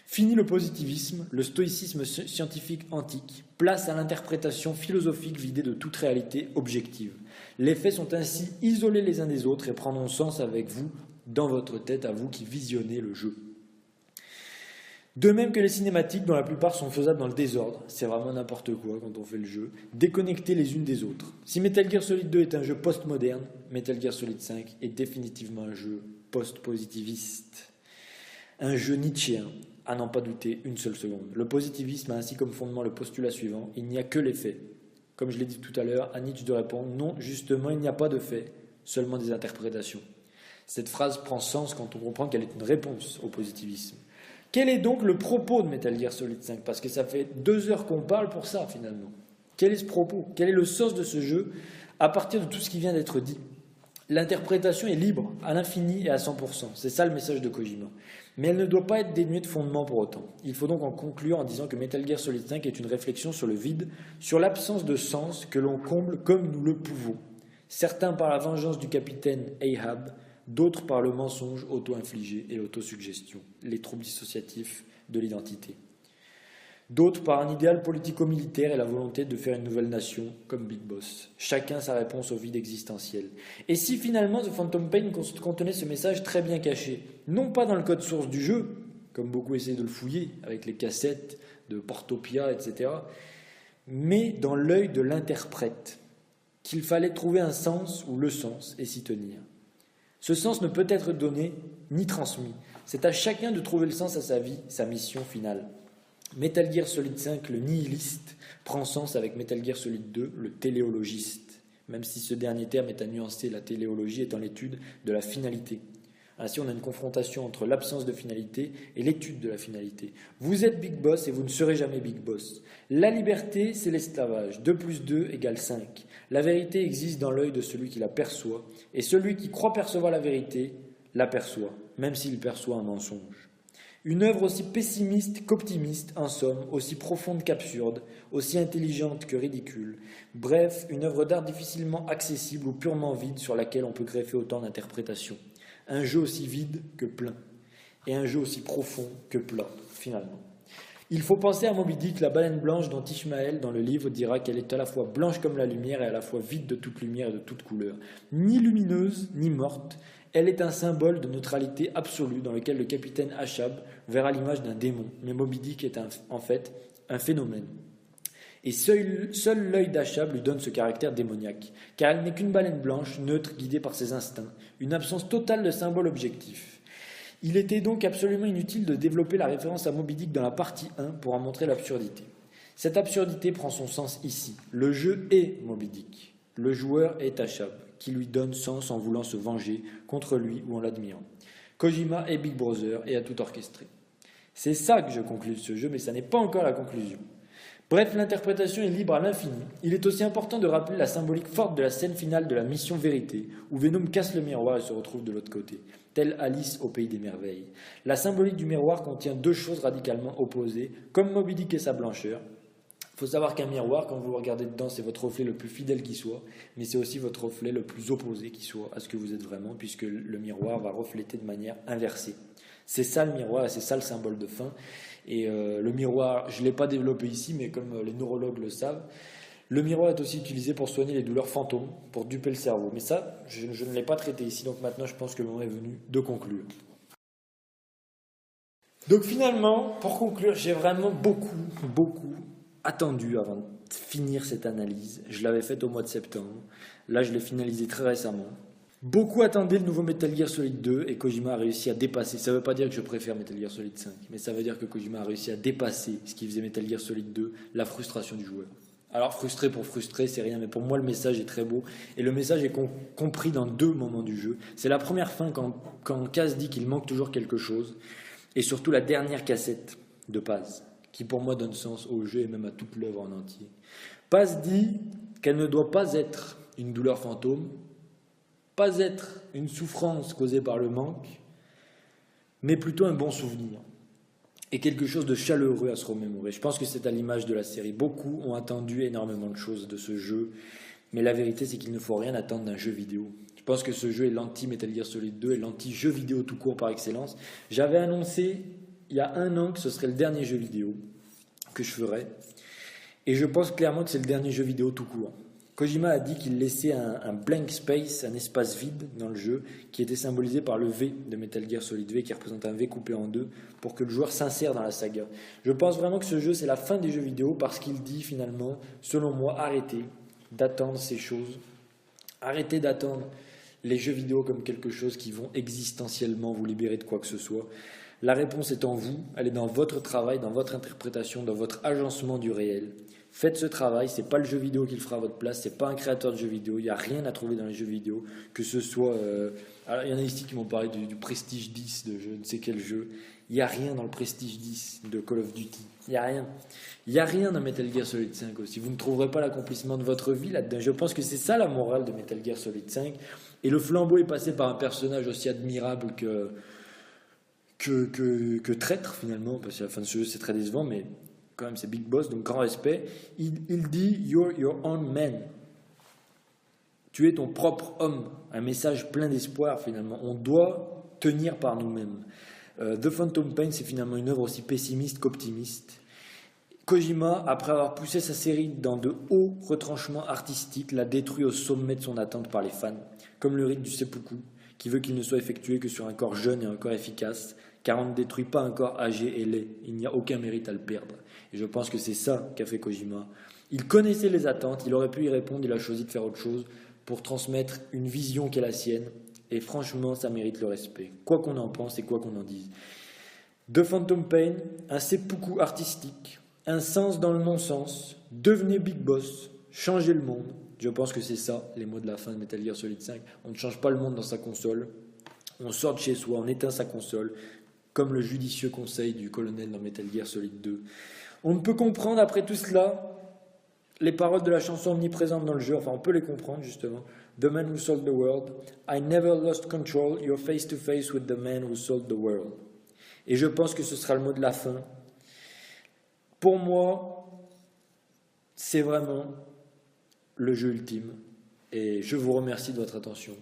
Fini le positivisme, le stoïcisme scientifique antique, place à l'interprétation philosophique vidée de toute réalité objective. Les faits sont ainsi isolés les uns des autres et prendront sens avec vous, dans votre tête, à vous qui visionnez le jeu. De même que les cinématiques, dont la plupart sont faisables dans le désordre, c'est vraiment n'importe quoi quand on fait le jeu, déconnectées les unes des autres. Si Metal Gear Solid 2 est un jeu post-moderne, Metal Gear Solid 5 est définitivement un jeu post-positiviste. Un jeu nietzschéen, à n'en pas douter une seule seconde. Le positivisme a ainsi comme fondement le postulat suivant, il n'y a que les faits. Comme je l'ai dit tout à l'heure, à Nietzsche de répondre, non, justement, il n'y a pas de faits, seulement des interprétations. Cette phrase prend sens quand on comprend qu'elle est une réponse au positivisme. Quel est donc le propos de Metal Gear Solid 5 ? Parce que ça fait 2 heures qu'on parle pour ça, finalement. Quel est ce propos ? Quel est le sens de ce jeu à partir de tout ce qui vient d'être dit ? L'interprétation est libre, à l'infini et à 100%. C'est ça le message de Kojima. Mais elle ne doit pas être dénuée de fondement pour autant. Il faut donc en conclure en disant que Metal Gear Solid 5 est une réflexion sur le vide, sur l'absence de sens que l'on comble comme nous le pouvons. Certains par la vengeance du capitaine Ahab, d'autres par le mensonge auto-infligé et l'autosuggestion, les troubles dissociatifs de l'identité. D'autres par un idéal politico-militaire et la volonté de faire une nouvelle nation comme Big Boss. Chacun sa réponse au vide existentiel. Et si finalement The Phantom Pain contenait ce message très bien caché, non pas dans le code source du jeu, comme beaucoup essaient de le fouiller avec les cassettes de Portopia, etc., mais dans l'œil de l'interprète, qu'il fallait trouver un sens ou le sens et s'y tenir. Ce sens ne peut être donné ni transmis. C'est à chacun de trouver le sens à sa vie, sa mission finale. Metal Gear Solid 5, le nihiliste, prend sens avec Metal Gear Solid 2, le téléologiste, même si ce dernier terme est à nuancer, la téléologie étant l'étude de la finalité. Ainsi, on a une confrontation entre l'absence de finalité et l'étude de la finalité. Vous êtes Big Boss et vous ne serez jamais Big Boss. La liberté, c'est l'esclavage. 2 + 2 = 5. La vérité existe dans l'œil de celui qui la perçoit, et celui qui croit percevoir la vérité l'aperçoit, même s'il perçoit un mensonge. Une œuvre aussi pessimiste qu'optimiste, en somme, aussi profonde qu'absurde, aussi intelligente que ridicule. Bref, une œuvre d'art difficilement accessible ou purement vide sur laquelle on peut greffer autant d'interprétations. Un jeu aussi vide que plein, et un jeu aussi profond que plat, finalement. Il faut penser à Moby Dick, la baleine blanche dont Ishmael, dans le livre, dira qu'elle est à la fois blanche comme la lumière et à la fois vide de toute lumière et de toute couleur. Ni lumineuse, ni morte, elle est un symbole de neutralité absolue dans lequel le capitaine Ahab verra l'image d'un démon, mais Moby Dick est en fait un phénomène. Et seul l'œil d'Achab lui donne ce caractère démoniaque, car elle n'est qu'une baleine blanche, neutre, guidée par ses instincts, une absence totale de symbole objectif. Il était donc absolument inutile de développer la référence à Moby Dick dans la partie 1 pour en montrer l'absurdité. Cette absurdité prend son sens ici. Le jeu est Moby Dick, le joueur est Achab, qui lui donne sens en voulant se venger contre lui ou en l'admirant. Kojima est Big Brother et a tout orchestré. C'est ça que je conclus de ce jeu, mais ça n'est pas encore la conclusion. Bref, l'interprétation est libre à l'infini. Il est aussi important de rappeler la symbolique forte de la scène finale de la mission Vérité, où Venom casse le miroir et se retrouve de l'autre côté, tel Alice au Pays des Merveilles. La symbolique du miroir contient 2 choses radicalement opposées, comme Moby Dick et sa blancheur. faut savoir qu'un miroir, quand vous le regardez dedans, c'est votre reflet le plus fidèle qui soit, mais c'est aussi votre reflet le plus opposé qui soit à ce que vous êtes vraiment, puisque le miroir va refléter de manière inversée. C'est ça le miroir, et c'est ça le symbole de fin. Et le miroir, je ne l'ai pas développé ici, mais comme les neurologues le savent, le miroir est aussi utilisé pour soigner les douleurs fantômes, pour duper le cerveau. Mais ça, je ne l'ai pas traité ici, donc maintenant je pense que le moment est venu de conclure. Donc finalement, pour conclure, j'ai vraiment beaucoup attendu avant de finir cette analyse. Je l'avais faite au mois de septembre. Là, je l'ai finalisée très récemment. Beaucoup attendaient le nouveau Metal Gear Solid 2 et Kojima a réussi à dépasser. Ça ne veut pas dire que je préfère Metal Gear Solid 5, mais ça veut dire que Kojima a réussi à dépasser ce qui faisait Metal Gear Solid 2, la frustration du joueur. Alors frustré pour frustrer, c'est rien, mais pour moi le message est très beau. Et le message est compris dans 2 moments du jeu. C'est la première fin quand Kaz dit qu'il manque toujours quelque chose, et surtout la dernière cassette de Paz, qui pour moi donne sens au jeu et même à toute l'œuvre en entier. Paz dit qu'elle ne doit pas être une douleur fantôme, pas être une souffrance causée par le manque, mais plutôt un bon souvenir et quelque chose de chaleureux à se remémorer. Je pense que c'est à l'image de la série. Beaucoup ont attendu énormément de choses de ce jeu, mais la vérité c'est qu'il ne faut rien attendre d'un jeu vidéo. Je pense que ce jeu est l'anti-Metal Gear Solid 2 et l'anti-jeu vidéo tout court par excellence. J'avais annoncé il y a 1 an que ce serait le dernier jeu vidéo que je ferais, et je pense clairement que c'est le dernier jeu vidéo tout court. Kojima a dit qu'il laissait un blank space, un espace vide dans le jeu, qui était symbolisé par le V de Metal Gear Solid V, qui représente un V coupé en 2, pour que le joueur s'insère dans la saga. Je pense vraiment que ce jeu, c'est la fin des jeux vidéo, parce qu'il dit finalement, selon moi, arrêtez d'attendre ces choses. Arrêtez d'attendre les jeux vidéo comme quelque chose qui vont existentiellement vous libérer de quoi que ce soit. La réponse est en vous, elle est dans votre travail, dans votre interprétation, dans votre agencement du réel. Faites ce travail, c'est pas le jeu vidéo qui le fera à votre place, c'est pas un créateur de jeux vidéo, il n'y a rien à trouver dans les jeux vidéo, que ce soit... alors il y en a ici qui m'ont parlé du Prestige 10 de je ne sais quel jeu, il n'y a rien dans le Prestige 10 de Call of Duty, il n'y a rien. Il n'y a rien dans Metal Gear Solid 5 aussi, vous ne trouverez pas l'accomplissement de votre vie là-dedans. Je pense que c'est ça la morale de Metal Gear Solid 5, et le flambeau est passé par un personnage aussi admirable que traître finalement, parce qu'à la fin de ce jeu c'est très décevant, mais... quand même c'est Big Boss, donc grand respect. Il dit « You're your own man ». Tu es ton propre homme. Un message plein d'espoir finalement. On doit tenir par nous-mêmes. The Phantom Pain, c'est finalement une œuvre aussi pessimiste qu'optimiste. Kojima, après avoir poussé sa série dans de hauts retranchements artistiques, l'a détruit au sommet de son attente par les fans, comme le rite du seppuku, qui veut qu'il ne soit effectué que sur un corps jeune et un corps efficace, car on ne détruit pas un corps âgé et laid. Il n'y a aucun mérite à le perdre. Et je pense que c'est ça qu'a fait Kojima. Il connaissait les attentes, il aurait pu y répondre, il a choisi de faire autre chose pour transmettre une vision qui est la sienne. Et franchement, ça mérite le respect, quoi qu'on en pense et quoi qu'on en dise. The Phantom Pain, un seppuku artistique, un sens dans le non-sens, devenez Big Boss, changez le monde. Je pense que c'est ça, les mots de la fin de Metal Gear Solid 5. On ne change pas le monde dans sa console, on sort de chez soi, on éteint sa console, comme le judicieux conseil du colonel dans Metal Gear Solid 2. On ne peut comprendre après tout cela les paroles de la chanson omniprésente dans le jeu, enfin on peut les comprendre justement. The man who sold the world, I never lost control, you're face to face with the man who sold the world. Et je pense que ce sera le mot de la fin. Pour moi, c'est vraiment le jeu ultime. Et je vous remercie de votre attention.